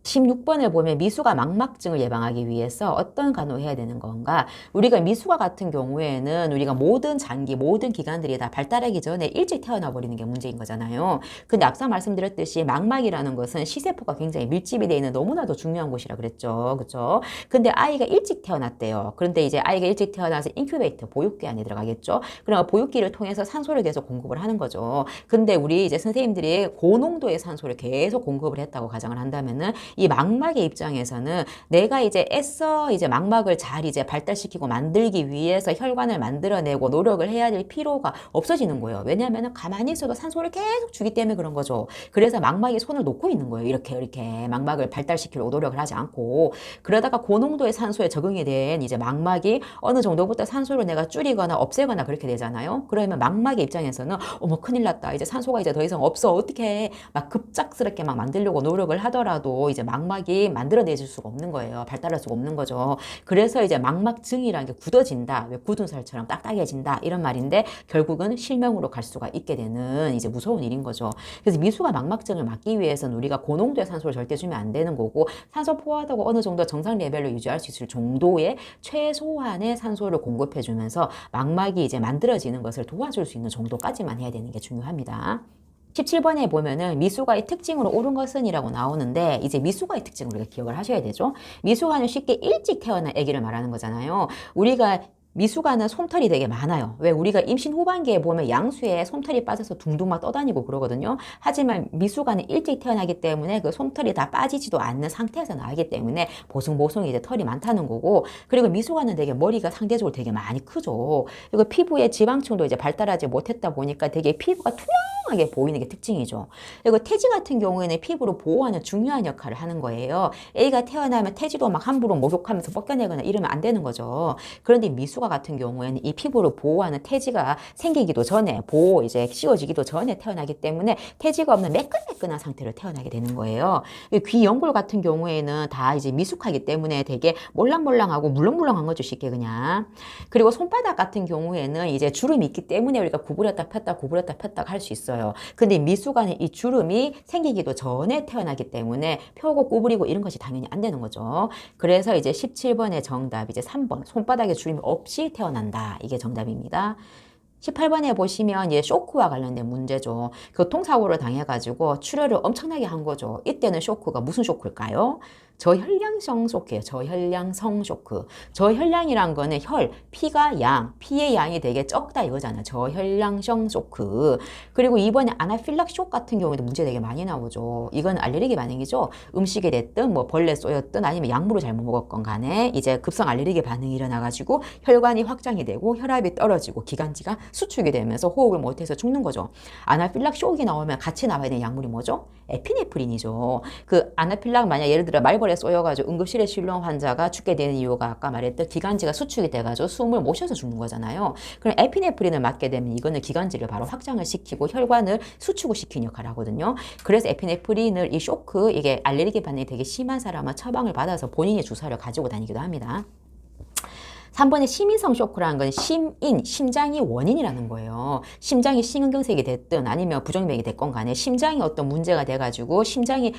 S1: 16번을 보면 미숙아 망막증을 예방하기 위해서 어떤 간호를 해야 되는 건가? 우리가 미숙아 같은 경우에는 우리가 모든 장기, 모든 기관들이 다 발달하기 전에 일찍 태어나 버리는 게 문제인 거잖아요. 근데 앞서 말씀드렸듯이 망막이라는 것은 시세포가 굉장히 밀집이 되어 있는 너무나도 중요한 곳이라 그랬죠. 그렇죠? 근데 아이가 일찍 태어났대요. 그런데 이제 아이가 일찍 태어나서 인큐베이터, 보육기 안에 들어가겠죠. 그러면 보육기를 통해서 산소를 계속 공급을 하는 거죠. 근데 우리 이제 선생님들이 고농도의 산소를 계속 공급을 했다고 가정을 한다면은 이 망막의 입장에서는 내가 이제 애써 이제 망막을 잘 이제 발달시키고 만들기 위해서 혈관을 만들어내고 노력을 해야 될 필요가 없어지는 거예요. 왜냐하면 가만히 있어도 산소를 계속 주기 때문에 그런 거죠. 그래서 망막이 손을 놓고 있는 거예요. 이렇게 망막을 발달시키려고 노력을 하지 않고 그러다가 고농도의 산소에 적응이 된 이제 망막이 어느 정도부터 산소를 내가 줄이거나 없애거나 그렇게 되잖아요. 그러면 망막의 입장에서는 어머 큰일 났다. 이제 산소가 이제 더 이상 없어. 어떻게 막 급작스럽게 막 만들려고 노력을 하더라도 이제 망막이 만들어내질 수가 없는 거예요. 발달할 수가 없는 거죠. 그래서 이제 망막증이라는 게 굳어진다. 왜 굳은 살처럼 딱딱해진다. 이런 말인데 결국은 실명으로 갈 수가 있게 되는 이제 무서운 일인 거죠. 그래서 미숙아 망막증을 막기 위해서는 우리가 고농도의 산소를 절대 주면 안 되는 거고 산소 포화도가 어느 정도 정상 레벨로 유지할 수 있을 정도의 최소한의 산소를 공급해 주면서 망막이 이제 만들어지는 것을 도와줄 수 있는 정도까지만 해야 되는 게 중요합니다. 17번에 보면은 미숙아의 특징으로 옳은 것은이라고 나오는데 이제 미숙아의 특징을 우리가 기억을 하셔야 되죠. 미숙아는 쉽게 일찍 태어난 아기를 말하는 거잖아요. 우리가 미숙아는 솜털이 되게 많아요. 왜 우리가 임신 후반기에 보면 양수에 솜털이 빠져서 둥둥 막 떠다니고 그러거든요. 하지만 미숙아는 일찍 태어나기 때문에 그 솜털이 다 빠지지도 않는 상태에서 나기 때문에 보송보송 이제 털이 많다는 거고 그리고 미숙아는 되게 머리가 상대적으로 되게 많이 크죠. 그리고 피부의 지방층도 이제 발달하지 못했다 보니까 되게 피부가 투명하게 보이는 게 특징이죠. 그리고 태지 같은 경우에는 피부를 보호하는 중요한 역할을 하는 거예요. 애가 태어나면 태지도 막 함부로 목욕하면서 벗겨내거나 이러면 안 되는 거죠. 그런데 미숙아 같은 경우에는 이 피부를 보호하는 태지가 생기기도 전에 이제 씌워지기도 전에 태어나기 때문에 태지가 없는 매끈매끈한 상태로 태어나게 되는 거예요. 귀 연골 같은 경우에는 다 이제 미숙하기 때문에 되게 몰랑몰랑하고 물렁물렁한 거죠, 쉽게 그냥. 그리고 손바닥 같은 경우에는 이제 주름이 있기 때문에 우리가 구부렸다 폈다 할 수 있어요. 근데 미숙아는 이 주름이 생기기도 전에 태어나기 때문에 펴고 구부리고 이런 것이 당연히 안 되는 거죠. 그래서 이제 17번의 정답 이제 3번 손바닥에 주름이 없이 태어난다. 이게 정답입니다. 18번에 보시면 이제 쇼크와 관련된 문제죠. 교통사고를 당해가지고 출혈을 엄청나게 한 거죠. 이때는 쇼크가 무슨 쇼크일까요? 저혈량성 쇼크예요. 저혈량성 쇼크. 저혈량이란 거는 피가 피의 양이 되게 적다 이거잖아요. 저혈량성 쇼크. 그리고 이번에 아나필락시 같은 경우에도 문제 되게 많이 나오죠. 이건 알레르기 반응이죠. 음식이 됐든 뭐 벌레 쏘였든 아니면 약물을 잘못 먹었건 간에 이제 급성 알레르기 반응이 일어나가지고 혈관이 확장이 되고 혈압이 떨어지고 기관지가 수축이 되면서 호흡을 못해서 죽는 거죠. 아나필락시 나오면 같이 나와야 되는 약물이 뭐죠? 에피네프린이죠. 그 아나필락 만약 예를 들어 말벌에 쏘여가지고 응급실에 실려온 환자가 죽게 되는 이유가 아까 말했던 기관지가 수축이 돼가지고 숨을 못 쉬어서 죽는 거잖아요. 그럼 에피네프린을 맞게 되면 이거는 기관지를 바로 확장을 시키고 혈관을 수축을 시키는 역할을 하거든요. 그래서 에피네프린을 이 쇼크, 이게 알레르기 반응이 되게 심한 사람은 처방을 받아서 본인의 주사를 가지고 다니기도 합니다. 3번의 심인성 쇼크라는 건 심장이 원인이라는 거예요. 심장이 심근경색이 됐든 아니면 부정맥이 됐건 간에 심장이 어떤 문제가 돼가지고 심장이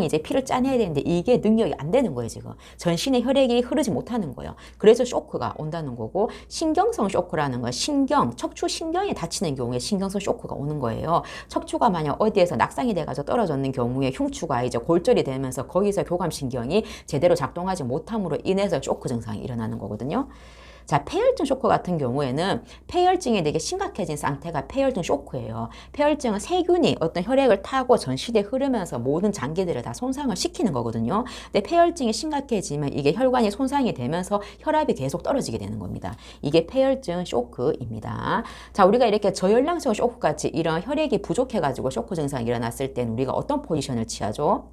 S1: 이제 피를 짜내야 되는데 이게 능력이 안 되는 거예요, 지금. 전신에 혈액이 흐르지 못하는 거예요. 그래서 쇼크가 온다는 거고, 신경성 쇼크라는 건 척추 신경이 다치는 경우에 신경성 쇼크가 오는 거예요. 척추가 만약 어디에서 낙상이 돼가지고 떨어졌는 경우에 흉추가 이제 골절이 되면서 거기서 교감신경이 제대로 작동하지 못함으로 인해서 쇼크 증상이 일어나는 거거든요. 자, 폐혈증 쇼크 같은 경우에는 폐혈증이 되게 심각해진 상태가 폐혈증 쇼크예요. 폐혈증은 세균이 어떤 혈액을 타고 전신에 흐르면서 모든 장기들을 다 손상을 시키는 거거든요. 근데 폐혈증이 심각해지면 이게 혈관이 손상이 되면서 혈압이 계속 떨어지게 되는 겁니다. 이게 폐혈증 쇼크입니다. 자, 우리가 이렇게 저혈량성 쇼크같이 이런 혈액이 부족해가지고 쇼크 증상이 일어났을 땐 우리가 어떤 포지션을 취하죠?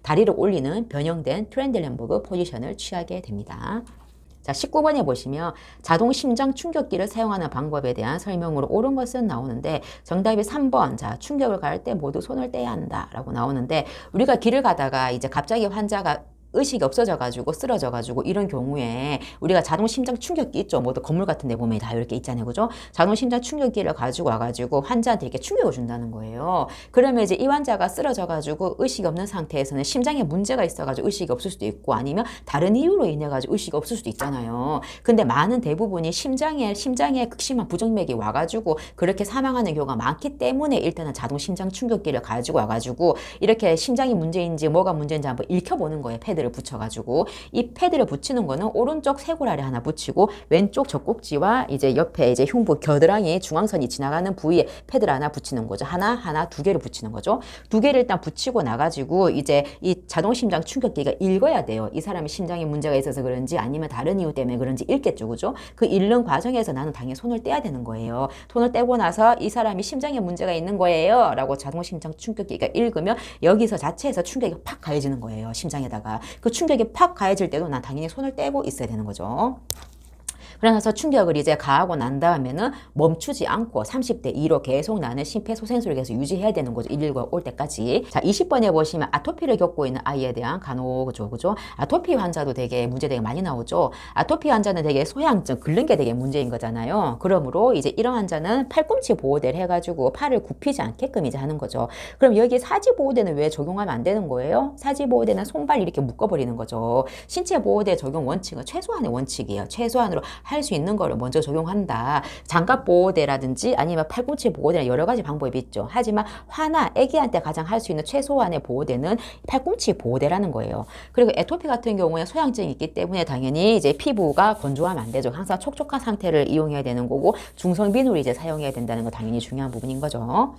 S1: 다리를 올리는 변형된 트렌들렌버그 포지션을 취하게 됩니다. 자, 19번에 보시면 자동 심장 충격기를 사용하는 방법에 대한 설명으로 옳은 것은 나오는데 정답이 3번. 자, 충격을 가할 때 모두 손을 떼야 한다 라고 나오는데, 우리가 길을 가다가 이제 갑자기 환자가 의식이 없어져가지고 쓰러져가지고 이런 경우에 우리가 자동 심장 충격기 있죠. 뭐 건물 같은 데 보면 다 이렇게 있잖아요. 그죠? 자동 심장 충격기를 가지고 와가지고 환자한테 이렇게 충격을 준다는 거예요. 그러면 이제 이 환자가 쓰러져가지고 의식이 없는 상태에서는 심장에 문제가 있어가지고 의식이 없을 수도 있고 아니면 다른 이유로 인해가지고 의식이 없을 수도 있잖아요. 근데 많은 대부분이 심장에 극심한 부정맥이 와가지고 그렇게 사망하는 경우가 많기 때문에 일단은 자동 심장 충격기를 가지고 와가지고 이렇게 심장이 문제인지 뭐가 문제인지 한번 읽혀보는 거예요. 패드를 붙여가지고. 이 패드를 붙이는 거는 오른쪽 쇄골아래 하나 붙이고 왼쪽 젖꼭지와 이제 옆에 이제 흉부 겨드랑이 중앙선이 지나가는 부위에 패드를 하나 붙이는 거죠. 하나 두 개를 붙이는 거죠. 두 개를 일단 붙이고 나가지고 이제 이 자동심장 충격기가 읽어야 돼요. 이 사람이 심장에 문제가 있어서 그런지 아니면 다른 이유 때문에 그런지 읽겠죠. 그죠? 그 읽는 과정에서 나는 당연히 손을 떼야 되는 거예요. 손을 떼고 나서 이 사람이 심장에 문제가 있는 거예요 라고 자동심장 충격기가 읽으면 여기서 자체에서 충격이 팍 가해지는 거예요. 심장에다가. 그 충격이 팍 가해질 때도 난 당연히 손을 떼고 있어야 되는 거죠. 그러면서 충격을 이제 가하고 난 다음에는 멈추지 않고 30대 2로 계속 나는 심폐소생술을 계속 유지해야 되는 거죠. 119가 올 때까지. 자, 20번에 보시면 아토피를 겪고 있는 아이에 대한 간호죠. 그죠? 아토피 환자도 되게 문제 되게 많이 나오죠. 아토피 환자는 되게 소양증, 긁는 게 되게 문제인 거잖아요. 그러므로 이제 이런 환자는 팔꿈치 보호대를 해가지고 팔을 굽히지 않게끔 이제 하는 거죠. 그럼 여기 사지 보호대는 왜 적용하면 안 되는 거예요? 사지 보호대는 손발 이렇게 묶어버리는 거죠. 신체 보호대 적용 원칙은 최소한의 원칙이에요. 최소한으로 할 수 있는 거를 먼저 적용한다. 장갑 보호대라든지 아니면 팔꿈치 보호대나 여러 가지 방법이 있죠. 하지만 애기한테 가장 할 수 있는 최소한의 보호대는 팔꿈치 보호대라는 거예요. 그리고 애토피 같은 경우에 소양증이 있기 때문에 당연히 이제 피부가 건조하면 안 되죠. 항상 촉촉한 상태를 이용해야 되는 거고 중성 비누를 이제 사용해야 된다는 거 당연히 중요한 부분인 거죠.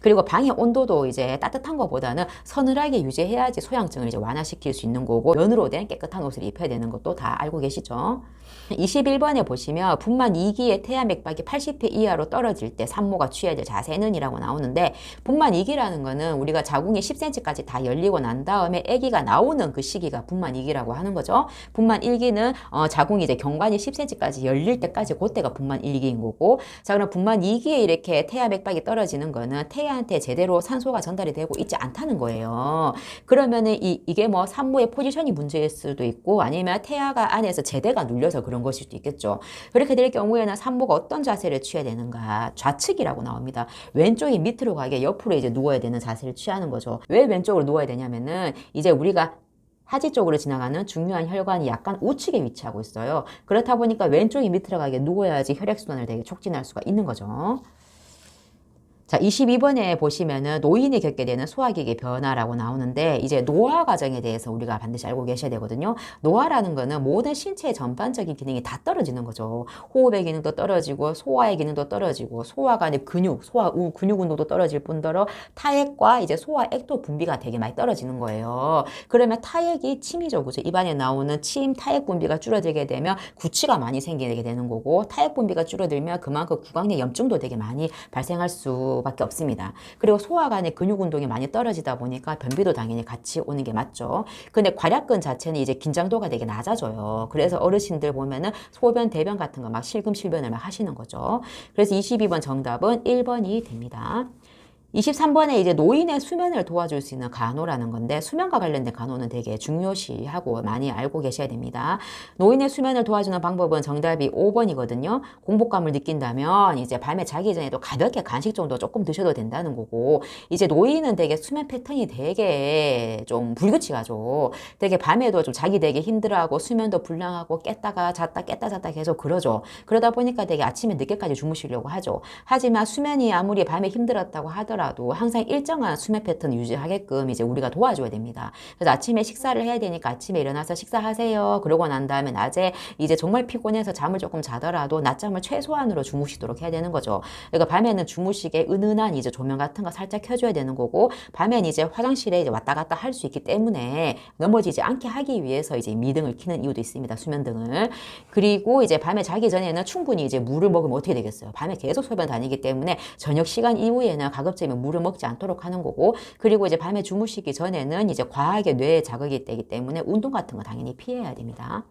S1: 그리고 방의 온도도 이제 따뜻한 것보다는 서늘하게 유지해야지 소양증을 이제 완화시킬 수 있는 거고 면으로 된 깨끗한 옷을 입혀야 되는 것도 다 알고 계시죠. 21번에 보시면 분만 2기의 태아 맥박이 80회 이하로 떨어질 때 산모가 취해야 될 자세는 이라고 나오는데, 분만 2기라는 거는 우리가 자궁이 10cm까지 다 열리고 난 다음에 아기가 나오는 그 시기가 분만 2기라고 하는 거죠. 분만 1기는 자궁이 이제 경관이 10cm까지 열릴 때까지 그때가 분만 1기인 거고, 자, 그럼 분만 2기에 이렇게 태아 맥박이 떨어지는 거는 태아한테 제대로 산소가 전달이 되고 있지 않다는 거예요. 그러면은 이게 뭐 산모의 포지션이 문제일 수도 있고 아니면 태아가 안에서 제대가 눌려서 그런 것일 수도 있겠죠. 그렇게 될 경우에는 산모가 어떤 자세를 취해야 되는가? 좌측이라고 나옵니다. 왼쪽이 밑으로 가게 옆으로 이제 누워야 되는 자세를 취하는 거죠. 왜 왼쪽으로 누워야 되냐면은 이제 우리가 하지 쪽으로 지나가는 중요한 혈관이 약간 우측에 위치하고 있어요. 그렇다 보니까 왼쪽이 밑으로 가게 누워야지 혈액순환을 되게 촉진할 수가 있는 거죠. 자, 22번에 보시면은 노인이 겪게 되는 소화기계 변화라고 나오는데 이제 노화 과정에 대해서 우리가 반드시 알고 계셔야 되거든요. 노화라는 거는 모든 신체의 전반적인 기능이 다 떨어지는 거죠. 호흡의 기능도 떨어지고 소화의 기능도 떨어지고 소화관의 근육, 근육 운동도 떨어질 뿐더러 타액과 이제 소화액도 분비가 되게 많이 떨어지는 거예요. 그러면 타액이 침이죠. 그죠? 입안에 나오는 침, 타액 분비가 줄어들게 되면 구취가 많이 생기게 되는 거고 타액 분비가 줄어들면 그만큼 구강내 염증도 되게 많이 발생할 수밖에 없습니다. 그리고 소화관의 근육 운동이 많이 떨어지다 보니까 변비도 당연히 같이 오는 게 맞죠. 근데 괄약근 자체는 이제 긴장도가 되게 낮아져요. 그래서 어르신들 보면은 소변, 대변 같은 거 막 실금실변을 막 하시는 거죠. 그래서 22번 정답은 1번이 됩니다. 23번에 이제 노인의 수면을 도와줄 수 있는 간호라는 건데 수면과 관련된 간호는 되게 중요시하고 많이 알고 계셔야 됩니다. 노인의 수면을 도와주는 방법은 정답이 5번이거든요. 공복감을 느낀다면 이제 밤에 자기 전에도 가볍게 간식 정도 조금 드셔도 된다는 거고 이제 노인은 되게 수면 패턴이 되게 좀 불규칙하죠. 되게 밤에도 좀 자기 되게 힘들어하고 수면도 불량하고 깼다가 잤다 깼다 잤다 계속 그러죠. 그러다 보니까 되게 아침에 늦게까지 주무시려고 하죠. 하지만 수면이 아무리 밤에 힘들었다고 하더라도 항상 일정한 수면 패턴 유지하게끔 이제 우리가 도와줘야 됩니다. 그래서 아침에 식사를 해야 되니까 아침에 일어나서 식사하세요. 그러고 난 다음에 낮에 이제 정말 피곤해서 잠을 조금 자더라도 낮잠을 최소한으로 주무시도록 해야 되는 거죠. 그러니까 밤에는 주무시게 은은한 이제 조명 같은 거 살짝 켜줘야 되는 거고 밤엔 이제 화장실에 이제 왔다 갔다 할 수 있기 때문에 넘어지지 않게 하기 위해서 이제 미등을 켜는 이유도 있습니다. 수면등을. 그리고 이제 밤에 자기 전에는 충분히 이제 물을 먹으면 어떻게 되겠어요? 밤에 계속 소변 다니기 때문에 저녁 시간 이후에는 가급적 물을 먹지 않도록 하는 거고 그리고 이제 밤에 주무시기 전에는 이제 과하게 뇌에 자극이 되기 때문에 운동 같은 거 당연히 피해야 됩니다.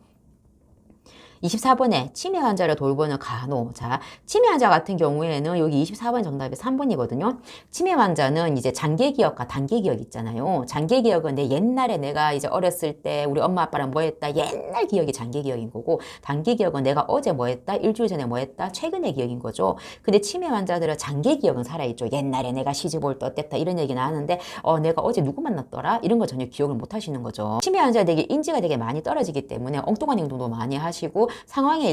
S1: 24번에 치매 환자를 돌보는 간호. 자, 치매 환자 같은 경우에는 여기 24번 정답이 3번이거든요. 치매 환자는 이제 장기 기억과 단기 기억 있잖아요. 장기 기억은 내 옛날에 내가 이제 어렸을 때 우리 엄마 아빠랑 뭐 했다. 옛날 기억이 장기 기억인 거고 단기 기억은 내가 어제 뭐 했다. 일주일 전에 뭐 했다. 최근의 기억인 거죠. 근데 치매 환자들은 장기 기억은 살아있죠. 옛날에 내가 시집 올 때 어땠다. 이런 얘기는 하는데 내가 어제 누구 만났더라. 이런 거 전혀 기억을 못 하시는 거죠. 치매 환자들에게 인지가 되게 많이 떨어지기 때문에 엉뚱한 행동도 많이 하시고 상황에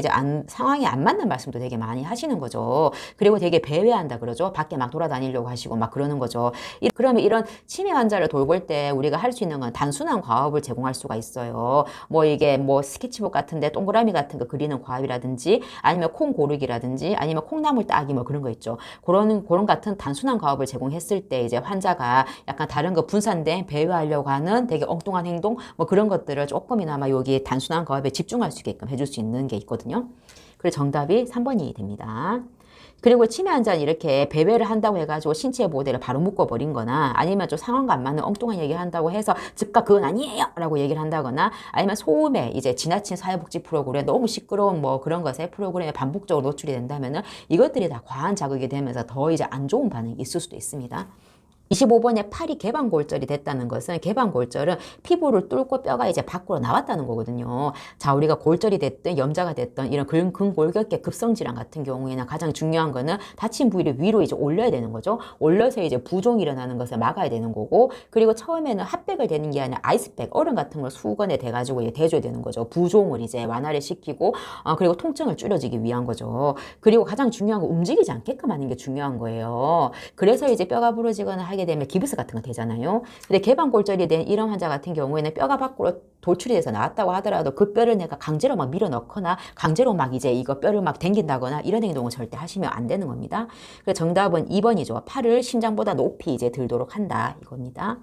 S1: 안 맞는 말씀도 되게 많이 하시는 거죠. 그리고 되게 배회한다 그러죠. 밖에 막 돌아다니려고 하시고 막 그러는 거죠. 그러면 이런 치매 환자를 돌볼 때 우리가 할 수 있는 건 단순한 과업을 제공할 수가 있어요. 뭐 이게 뭐 스케치북 같은데 동그라미 같은 거 그리는 과업이라든지 아니면 콩 고르기라든지 아니면 콩나물 따기 뭐 그런 거 있죠. 그런 같은 단순한 과업을 제공했을 때 이제 환자가 약간 다른 거 분산된 배회하려고 하는 되게 엉뚱한 행동 뭐 그런 것들을 조금이나마 여기 단순한 과업에 집중할 수 있게끔 해줄 수 있는 게 있거든요. 그래서 정답이 3번이 됩니다. 그리고 치매 환자는 이렇게 배회를 한다고 해가지고 신체 모델을 바로 묶어버린 거나 아니면 좀 상황과 안 맞는 엉뚱한 얘기 한다고 해서 즉각 그건 아니에요! 라고 얘기를 한다거나 아니면 소음에 이제 지나친 사회복지 프로그램 너무 시끄러운 뭐 그런 것에 프로그램에 반복적으로 노출이 된다면은 이것들이 다 과한 자극이 되면서 더 이제 안 좋은 반응이 있을 수도 있습니다. 25번에 팔이 개방골절이 됐다는 것은 개방골절은 피부를 뚫고 뼈가 이제 밖으로 나왔다는 거거든요. 자, 우리가 골절이 됐든 염자가 됐든 이런 근골격계 급성질환 같은 경우에는 가장 중요한 거는 다친 부위를 위로 이제 올려야 되는 거죠. 올려서 이제 부종이 일어나는 것을 막아야 되는 거고 그리고 처음에는 핫백을 대는 게 아니라 아이스백, 얼음 같은 걸 수건에 대가지고 이제 대줘야 되는 거죠. 부종을 이제 완화를 시키고 그리고 통증을 줄여주기 위한 거죠. 그리고 가장 중요한 건 움직이지 않게끔 하는 게 중요한 거예요. 그래서 이제 뼈가 부러지거나 하게 되면 기부스 같은 거 되잖아요. 근데 개방골절이 된 이런 환자 같은 경우에는 뼈가 밖으로 돌출이 돼서 나왔다고 하더라도 그 뼈를 내가 강제로 막 밀어 넣거나 강제로 막 이제 이거 뼈를 막 당긴다거나 이런 행동을 절대 하시면 안 되는 겁니다. 그래서 정답은 2번이죠. 팔을 심장보다 높이 이제 들도록 한다 이겁니다.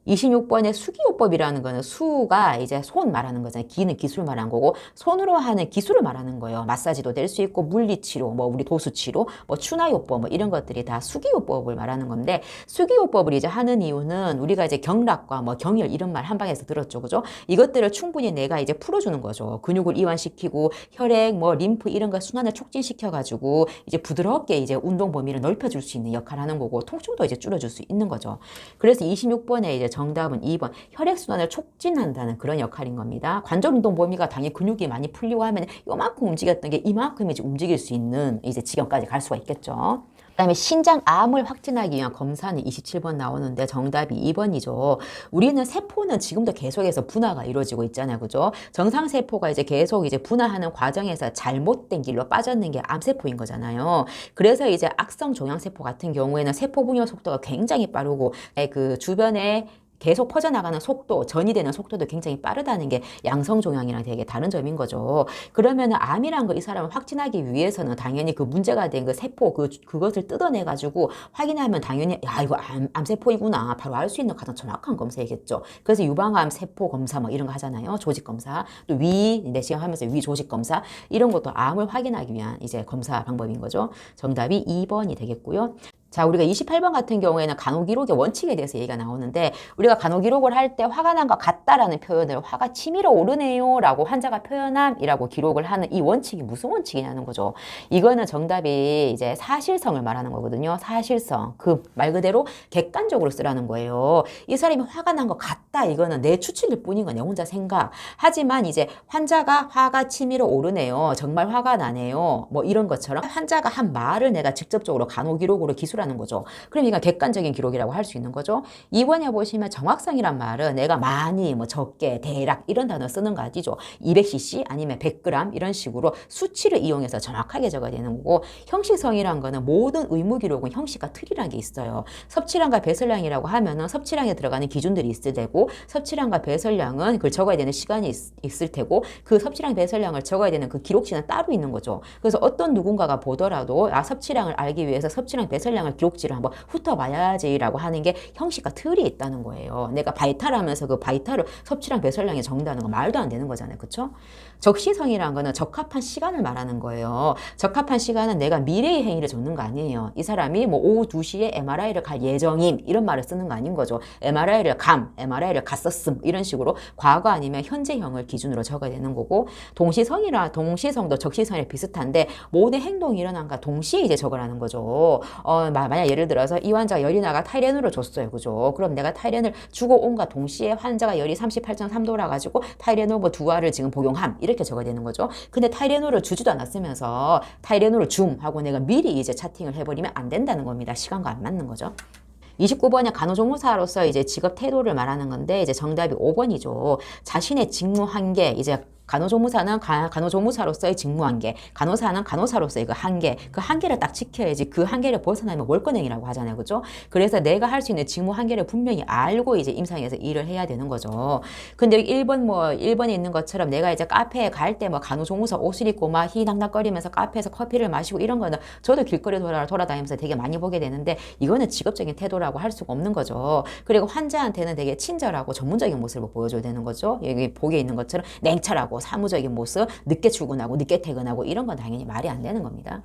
S1: 26번의 수기요법이라는 거는 수가 이제 손 말하는 거잖아요. 기는 기술 말하는 거고 손으로 하는 기술을 말하는 거예요. 마사지도 될 수 있고 물리치료, 뭐 우리 도수치료, 뭐 추나요법 뭐 이런 것들이 다 수기요법을 말하는 건데 수기요법을 이제 하는 이유는 우리가 이제 경락과 뭐 경혈 이런 말 한 방에서 들었죠. 그죠? 이것들을 충분히 내가 이제 풀어주는 거죠. 근육을 이완시키고 혈액, 뭐 림프 이런 거 순환을 촉진시켜가지고 이제 부드럽게 이제 운동 범위를 넓혀줄 수 있는 역할을 하는 거고 통증도 이제 줄여줄 수 있는 거죠. 그래서 26번에 이제 정답은 2번. 혈액순환을 촉진한다는 그런 역할인 겁니다. 관절 운동 범위가 당연히 근육이 많이 풀리고 하면 요만큼 움직였던 게 이만큼 이제 움직일 수 있는 이제 지경까지 갈 수가 있겠죠. 그다음에 신장암을 확진하기 위한 검사는 27번 나오는데 정답이 2번이죠. 우리는 세포는 지금도 계속해서 분화가 이루어지고 있잖아요. 그죠? 정상세포가 이제 계속 이제 분화하는 과정에서 잘못된 길로 빠졌는 게 암세포인 거잖아요. 그래서 이제 악성 종양세포 같은 경우에는 세포 분열 속도가 굉장히 빠르고 그 주변에 계속 퍼져나가는 속도, 전이되는 속도도 굉장히 빠르다는 게 양성종양이랑 되게 다른 점인 거죠. 그러면 암이란 거 이 사람을 확진하기 위해서는 당연히 그 문제가 된 그 세포, 그것을 뜯어내가지고 확인하면 당연히, 야, 이거 암세포이구나. 바로 알 수 있는 가장 정확한 검사이겠죠. 그래서 유방암 세포 검사 뭐 이런 거 하잖아요. 조직 검사. 또 내시경 하면서 위 조직 검사. 이런 것도 암을 확인하기 위한 이제 검사 방법인 거죠. 정답이 2번이 되겠고요. 자, 우리가 28번 같은 경우에는 간호기록의 원칙에 대해서 얘기가 나오는데 우리가 간호기록을 할 때 화가 난 것 같다라는 표현을 화가 치밀어 오르네요 라고 환자가 표현함이라고 기록을 하는 이 원칙이 무슨 원칙이냐는 거죠. 이거는 정답이 이제 사실성을 말하는 거거든요. 사실성. 그 말 그대로 객관적으로 쓰라는 거예요. 이 사람이 화가 난 것 같다. 이거는 내 추측일 뿐인 거냐. 혼자 생각. 하지만 이제 환자가 화가 치밀어 오르네요. 정말 화가 나네요. 뭐 이런 것처럼 환자가 한 말을 내가 직접적으로 간호기록으로 기술하는 거죠. 그럼 이건 객관적인 기록이라고 할 수 있는 거죠. 2번에 보시면 정확성이란 말은 내가 많이 뭐 적게 대략 이런 단어 쓰는 거 아니죠. 200cc 아니면 100g 이런 식으로 수치를 이용해서 정확하게 적어야 되는 거고 형식성이란 거는 모든 의무 기록은 형식과 틀이라는 게 있어요. 섭취량과 배설량이라고 하면은 섭취량에 들어가는 기준들이 있을 테고 섭취량과 배설량은 그걸 적어야 되는 시간이 있을 테고 그 섭취량 배설량을 적어야 되는 그 기록지는 따로 있는 거죠. 그래서 어떤 누군가가 보더라도 섭취량을 알기 위해서 섭취량 배설량을 기록지를 한번 훑어봐야지라고 하는 게 형식과 틀이 있다는 거예요. 내가 바이탈하면서 그 바이탈을 섭취량 배설량에 적는다는 거 말도 안 되는 거잖아요. 그렇죠? 적시성이라는 거는 적합한 시간을 말하는 거예요. 적합한 시간은 내가 미래의 행위를 적는 거 아니에요. 이 사람이 뭐 오후 2시에 MRI를 갈 예정임 이런 말을 쓰는 거 아닌 거죠. MRI를 갔었음 이런 식으로 과거 아니면 현재형을 기준으로 적어야 되는 거고 동시성도 적시성이랑 비슷한데 모든 행동이 일어난 과 동시에 이제 적으라는 거죠. 만약 예를 들어서 이 환자가 열이 나가 타이레놀을 줬어요. 그죠? 그럼 내가 타이레놀 주고 온과 동시에 환자가 열이 38.3도라 가지고 타이레놀 뭐 2알을 지금 복용함 이렇게 적어야 되는 거죠. 근데 타이레놀을 주지도 않았으면서 타이레놀을 줌 하고 내가 미리 이제 차팅을 해버리면 안 된다는 겁니다. 시간과 안 맞는 거죠. 29번이 간호조무사로서 이제 직업 태도를 말하는 건데 이제 정답이 5번이죠. 자신의 직무 한계 이제 간호조무사는 간호조무사로서의 직무 한계, 간호사는 간호사로서의 그 한계, 그 한계를 딱 지켜야지 그 한계를 벗어나면 월권행위라고 하잖아요. 그죠? 그래서 내가 할 수 있는 직무 한계를 분명히 알고 이제 임상에서 일을 해야 되는 거죠. 근데 1번에 있는 것처럼 내가 이제 카페에 갈 때 뭐 간호조무사 옷을 입고 막 희낙낙거리면서 카페에서 커피를 마시고 이런 거는 저도 길거리 돌아다니면서 되게 많이 보게 되는데 이거는 직업적인 태도라고 할 수가 없는 거죠. 그리고 환자한테는 되게 친절하고 전문적인 모습을 보여줘야 되는 거죠. 여기 보기에 있는 것처럼 냉철하고 사무적인 모습, 늦게 출근하고 늦게 퇴근하고 이런 건 당연히 말이 안 되는 겁니다.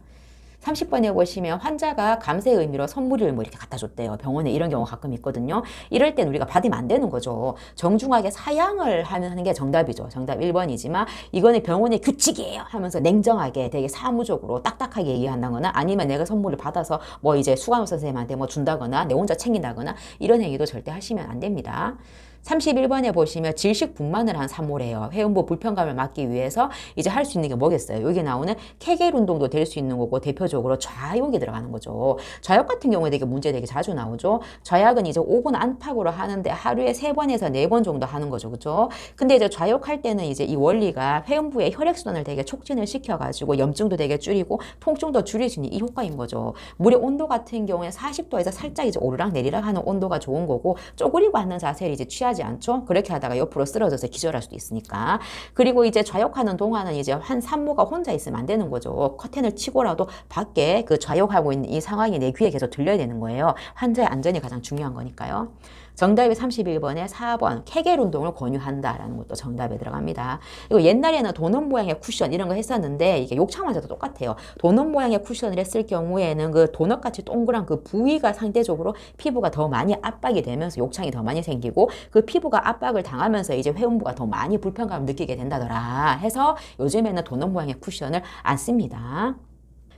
S1: 30번에 보시면 환자가 감사의 의미로 선물을 뭐 이렇게 갖다 줬대요. 병원에 이런 경우가 가끔 있거든요. 이럴 땐 우리가 받으면 안 되는 거죠. 정중하게 사양을 하는 게 정답이죠. 정답 1번이지만 이거는 병원의 규칙이에요 하면서 냉정하게 되게 사무적으로 딱딱하게 얘기한다거나 아니면 내가 선물을 받아서 뭐 이제 수간호 선생님한테 뭐 준다거나 내 혼자 챙긴다거나 이런 행위도 절대 하시면 안 됩니다. 31번에 보시면 질식분만을 한 산모래요. 회음부 불편감을 막기 위해서 이제 할 수 있는 게 뭐겠어요? 여기 나오는 케겔 운동도 될 수 있는 거고 대표적으로 좌욕이 들어가는 거죠. 좌욕 같은 경우에 되게 문제 되게 자주 나오죠. 좌욕은 이제 5분 안팎으로 하는데 하루에 3번에서 4번 정도 하는 거죠. 그죠? 근데 이제 좌욕할 때는 이제 이 원리가 회음부의 혈액순환을 되게 촉진을 시켜가지고 염증도 되게 줄이고 통증도 줄일 수 있는 이 효과인 거죠. 물의 온도 같은 경우에 40도에서 살짝 이제 오르락 내리락 하는 온도가 좋은 거고 쪼그리고 앉는 자세를 이제 취하지 않죠? 그렇게 하다가 옆으로 쓰러져서 기절할 수도 있으니까. 그리고 이제 좌욕하는 동안은 이제 한 산모가 혼자 있으면 안 되는 거죠. 커튼을 치고라도 밖에 그 좌욕하고 있는 이 상황이 내 귀에 계속 들려야 되는 거예요. 환자의 안전이 가장 중요한 거니까요. 정답이 31번에 4번 케겔 운동을 권유한다라는 것도 정답에 들어갑니다. 이거 옛날에는 도넛 모양의 쿠션 이런 거 했었는데 이게 욕창 환자도 똑같아요. 도넛 모양의 쿠션을 했을 경우에는 그 도넛같이 동그란 그 부위가 상대적으로 피부가 더 많이 압박이 되면서 욕창이 더 많이 생기고 그 피부가 압박을 당하면서 이제 회음부가 더 많이 불편감을 느끼게 된다더라 해서 요즘에는 도넛 모양의 쿠션을 안 씁니다.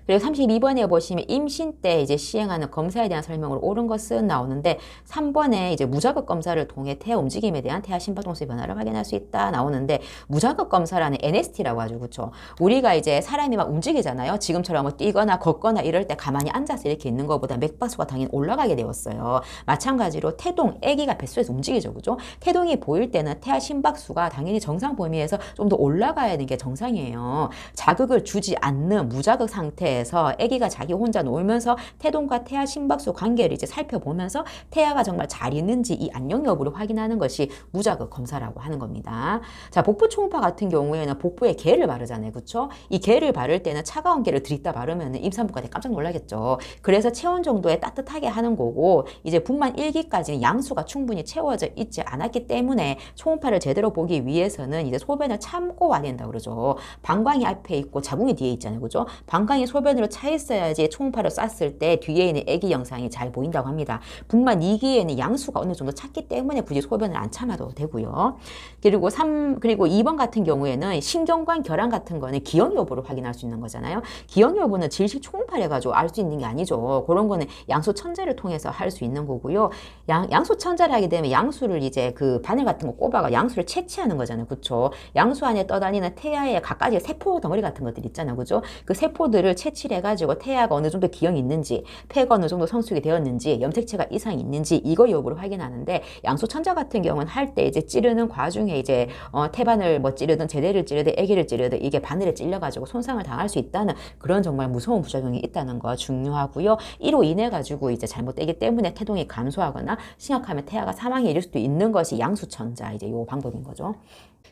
S1: 그리고 32번에 보시면 임신 때 이제 시행하는 검사에 대한 설명으로 옳은 것은 나오는데 3번에 이제 무자극 검사를 통해 태아 움직임에 대한 태아 심박동수의 변화를 확인할 수 있다 나오는데 무자극 검사라는 NST라고 하죠. 그렇죠? 우리가 이제 사람이 막 움직이잖아요. 지금처럼 뭐 뛰거나 걷거나 이럴 때 가만히 앉아서 이렇게 있는 것보다 맥박수가 당연히 올라가게 되었어요. 마찬가지로 태동, 아기가 뱃속에서 움직이죠. 그죠? 태동이 보일 때는 태아 심박수가 당연히 정상 범위에서 좀 더 올라가야 되는 게 정상이에요. 자극을 주지 않는 무자극 상태에서 아기가 자기 혼자 놀면서 태동과 태아 심박수 관계를 이제 살펴보면서 태아가 정말 잘 있는지 이 안녕 여부를 확인하는 것이 무자극 검사라고 하는 겁니다. 자, 복부 초음파 같은 경우에는 복부에 게를 바르잖아요. 그렇죠? 이 게를 바를 때는 차가운 게를 들이다 바르면 임산부가 되게 깜짝 놀라겠죠. 그래서 체온 정도에 따뜻하게 하는 거고 이제 분만 1기까지는 양수가 충분히 채워져 있지 않았기 때문에 초음파를 제대로 보기 위해서는 이제 소변을 참고 와야 된다 그러죠. 방광이 앞에 있고 자궁이 뒤에 있잖아요. 그죠? 방광이 소변으로 차 있어야지 초음파를 쐈을 때 뒤에 있는 아기 영상이 잘 보인다고 합니다. 분만 2기에는 양수가 어느 정도 찼기 때문에 굳이 소변을 안 참아도 되고요. 그리고 2번 같은 경우에는 신경관 결함 같은 거는 기형 여부를 확인할 수 있는 거잖아요. 기형 여부는 질식 초음파를 해가지고 알 수 있는 게 아니죠. 그런 거는 양수 천자를 통해서 할 수 있는 거고요. 양수 천자를 하게 되면 양수를 이제 그 바늘 같은 거 꼽아가 양수를 채취하는 거잖아요. 그렇죠? 양수 안에 떠다니는 태아의 갖가지 세포 덩어리 같은 것들 있잖아요. 그죠? 그 세포들을 채취를 해가지고 태아가 어느 정도 기형이 있는지, 폐가 어느 정도 성숙이 되었는지, 염색체가 이상이 있는지 이거 여부를 확인하는데 양수 천자 같은 경우는 할 때 이제 찌르는 과중에 이제 태반을 뭐 찌르든 제대를 찌르든 아기를 찌르든 이게 바늘에 찔려가지고 손상을 당할 수 있다는 그런 정말 무서운 부작용이 있다는 거 중요하고요. 이로 인해 가지고 이제 잘못되기 때문에 태동이 감소하거나 심각하면 태아가 사망에 이를 수도 있는 것이 양수천자 이제 요 방법인 거죠.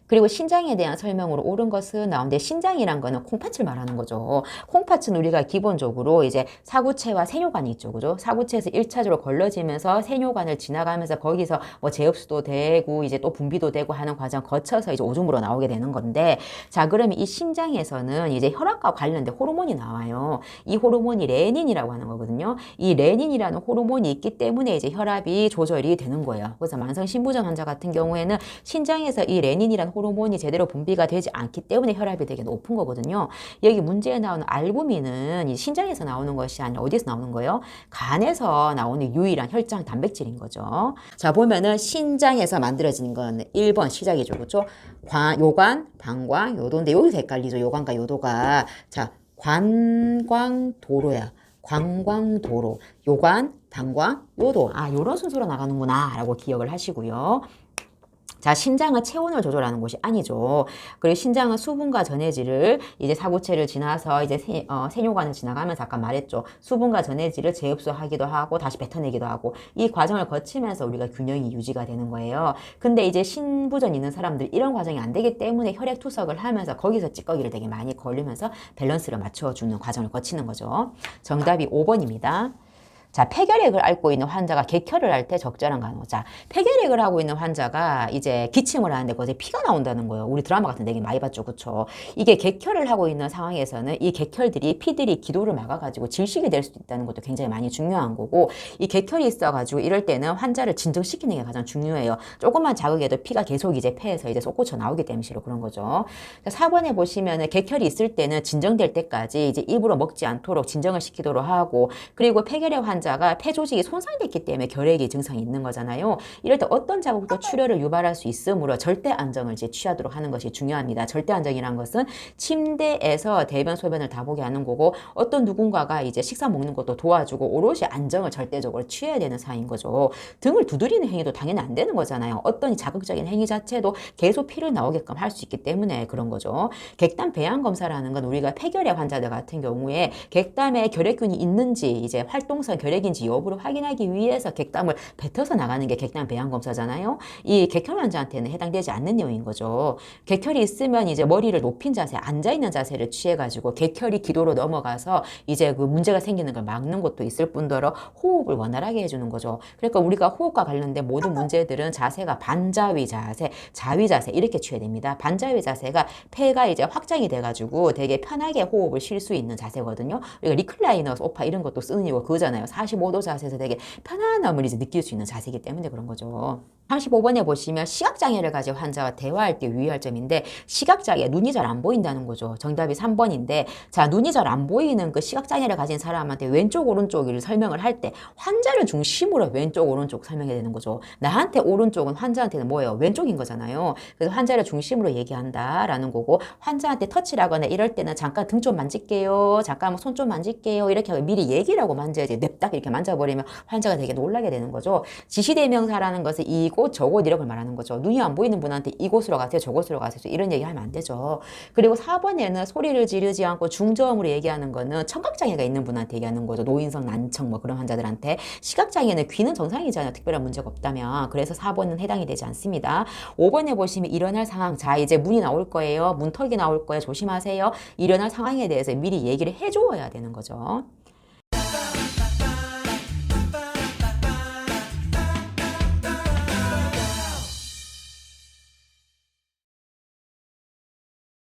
S1: 그리고 신장에 대한 설명으로 옳은 것은 나오는데 신장이란 거는 콩팥을 말하는 거죠. 콩팥은 우리가 기본적으로 이제 사구체와 세뇨관이 있죠. 그죠? 사구체에서 1차적으로 걸러지면서 세뇨관을 지나가면서 거기서 뭐 제흡수도 되고 이제 또 분비도 되고 하는 과정 거쳐서 이제 오줌으로 나오게 되는 건데 자, 그러면 이 신장에서는 이제 혈압과 관련된 호르몬이 나와요. 이 호르몬이 레닌이라고 하는 거거든요. 이 레닌이라는 호르몬이 있기 때문에 이제 혈압이 조절이 되는 거예요. 그래서 만성 신부전 환자 같은 경우에는 신장에서 이 레닌이라는 호르몬이 제대로 분비가 되지 않기 때문에 혈압이 되게 높은 거거든요. 여기 문제에 나오는 알부민은 이 신장에서 나오는 것이 아니라 어디에서 나오는 거예요? 간에서 나오는 유일한 혈장 단백질인 거죠. 자, 보면은 신장에서 만들어지는 건 1번 시작이죠. 그렇죠? 요관, 방광, 요도인데 여기서 헷갈리죠. 요관과 요도가. 자, 관광도로야. 관광도로. 요관, 방광, 요도. 아, 요런 순서로 나가는구나 라고 기억을 하시고요. 자, 신장은 체온을 조절하는 곳이 아니죠. 그리고 신장은 수분과 전해질을 이제 사구체를 지나서 이제 세뇨관을 지나가면서 아까 말했죠. 수분과 전해질을 재흡수하기도 하고 다시 뱉어내기도 하고 이 과정을 거치면서 우리가 균형이 유지가 되는 거예요. 근데 이제 신부전 있는 사람들 이런 과정이 안 되기 때문에 혈액 투석을 하면서 거기서 찌꺼기를 되게 많이 걸리면서 밸런스를 맞춰주는 과정을 거치는 거죠. 정답이 5번입니다. 자, 폐결핵을 앓고 있는 환자가 객혈을 할 때 적절한 간호자. 폐결핵을 하고 있는 환자가 이제 기침을 하는데 거기서 피가 나온다는 거예요. 우리 드라마 같은 데 되게 많이 봤죠. 그쵸? 이게 객혈을 하고 있는 상황에서는 이 객혈들이 피들이 기도를 막아가지고 질식이 될 수도 있다는 것도 굉장히 많이 중요한 거고 이 객혈이 있어가지고 이럴 때는 환자를 진정시키는 게 가장 중요해요. 조금만 자극해도 피가 계속 이제 폐에서 이제 솟구쳐 나오기 때문에 그런 거죠. 4번에 보시면은 객혈이 있을 때는 진정될 때까지 이제 입으로 먹지 않도록 진정을 시키도록 하고 그리고 폐결핵 환자 가 폐 조직이 손상됐기 때문에 결핵의 증상이 있는 거잖아요. 이럴 때 어떤 자극도 출혈을 유발할 수 있으므로 절대 안정을 이제 취하도록 하는 것이 중요합니다. 절대 안정이란 것은 침대에서 대변 소변을 다 보게 하는 거고 어떤 누군가가 이제 식사 먹는 것도 도와주고 오롯이 안정을 절대적으로 취해야 되는 사이인 거죠. 등을 두드리는 행위도 당연히 안 되는 거잖아요. 어떤 자극적인 행위 자체도 계속 피를 나오게끔 할 수 있기 때문에 그런 거죠. 객담 배양 검사라는 건 우리가 폐결핵 환자들 같은 경우에 객담에 결핵균이 있는지 이제 활동성 결핵인지 여부를 확인하기 위해서 객담을 뱉어서 나가는 게 객담 배양 검사잖아요. 이 객혈 환자한테는 해당되지 않는 내용인 거죠. 객혈이 있으면 이제 머리를 높인 자세, 앉아있는 자세를 취해가지고 객혈이 기도로 넘어가서 이제 그 문제가 생기는 걸 막는 것도 있을 뿐더러 호흡을 원활하게 해주는 거죠. 그러니까 우리가 호흡과 관련된 모든 문제들은 자세가 반자위 자세, 자위 자세 이렇게 취해야 됩니다. 반자위 자세가 폐가 이제 확장이 돼가지고 되게 편하게 호흡을 쉴 수 있는 자세거든요. 우리가 리클라이너 소파 이런 것도 쓰는 이유가 그거잖아요. 45도 자세에서 되게 편안함을 이제 느낄 수 있는 자세이기 때문에 그런 거죠. 35번에 보시면 시각장애를 가진 환자와 대화할 때 유의할 점인데 시각장애, 눈이 잘 안 보인다는 거죠. 정답이 3번인데 자, 눈이 잘 안 보이는 그 시각장애를 가진 사람한테 왼쪽 오른쪽을 설명을 할 때 환자를 중심으로 왼쪽 오른쪽 설명해야 되는 거죠. 나한테 오른쪽은 환자한테는 뭐예요? 왼쪽인 거잖아요. 그래서 환자를 중심으로 얘기한다라는 거고 환자한테 터치를 하거나 이럴 때는 잠깐 등 좀 만질게요. 잠깐 손 좀 만질게요. 이렇게 하고 미리 얘기를 하고 만져야지 냅딱 이렇게 만져버리면 환자가 되게 놀라게 되는 거죠. 지시대명사라는 것은 이곳 저곳 이런 걸 말하는 거죠. 눈이 안 보이는 분한테 이곳으로 가세요. 저곳으로 가세요. 이런 얘기 하면 안 되죠. 그리고 4번에는 소리를 지르지 않고 중저음으로 얘기하는 거는 청각장애가 있는 분한테 얘기하는 거죠. 노인성 난청 뭐 그런 환자들한테. 시각장애는 귀는 정상이잖아요. 특별한 문제가 없다면. 그래서 4번은 해당이 되지 않습니다. 5번에 보시면 일어날 상황. 자, 이제 문이 나올 거예요. 문턱이 나올 거예요. 조심하세요. 일어날 상황에 대해서 미리 얘기를 해줘야 되는 거죠.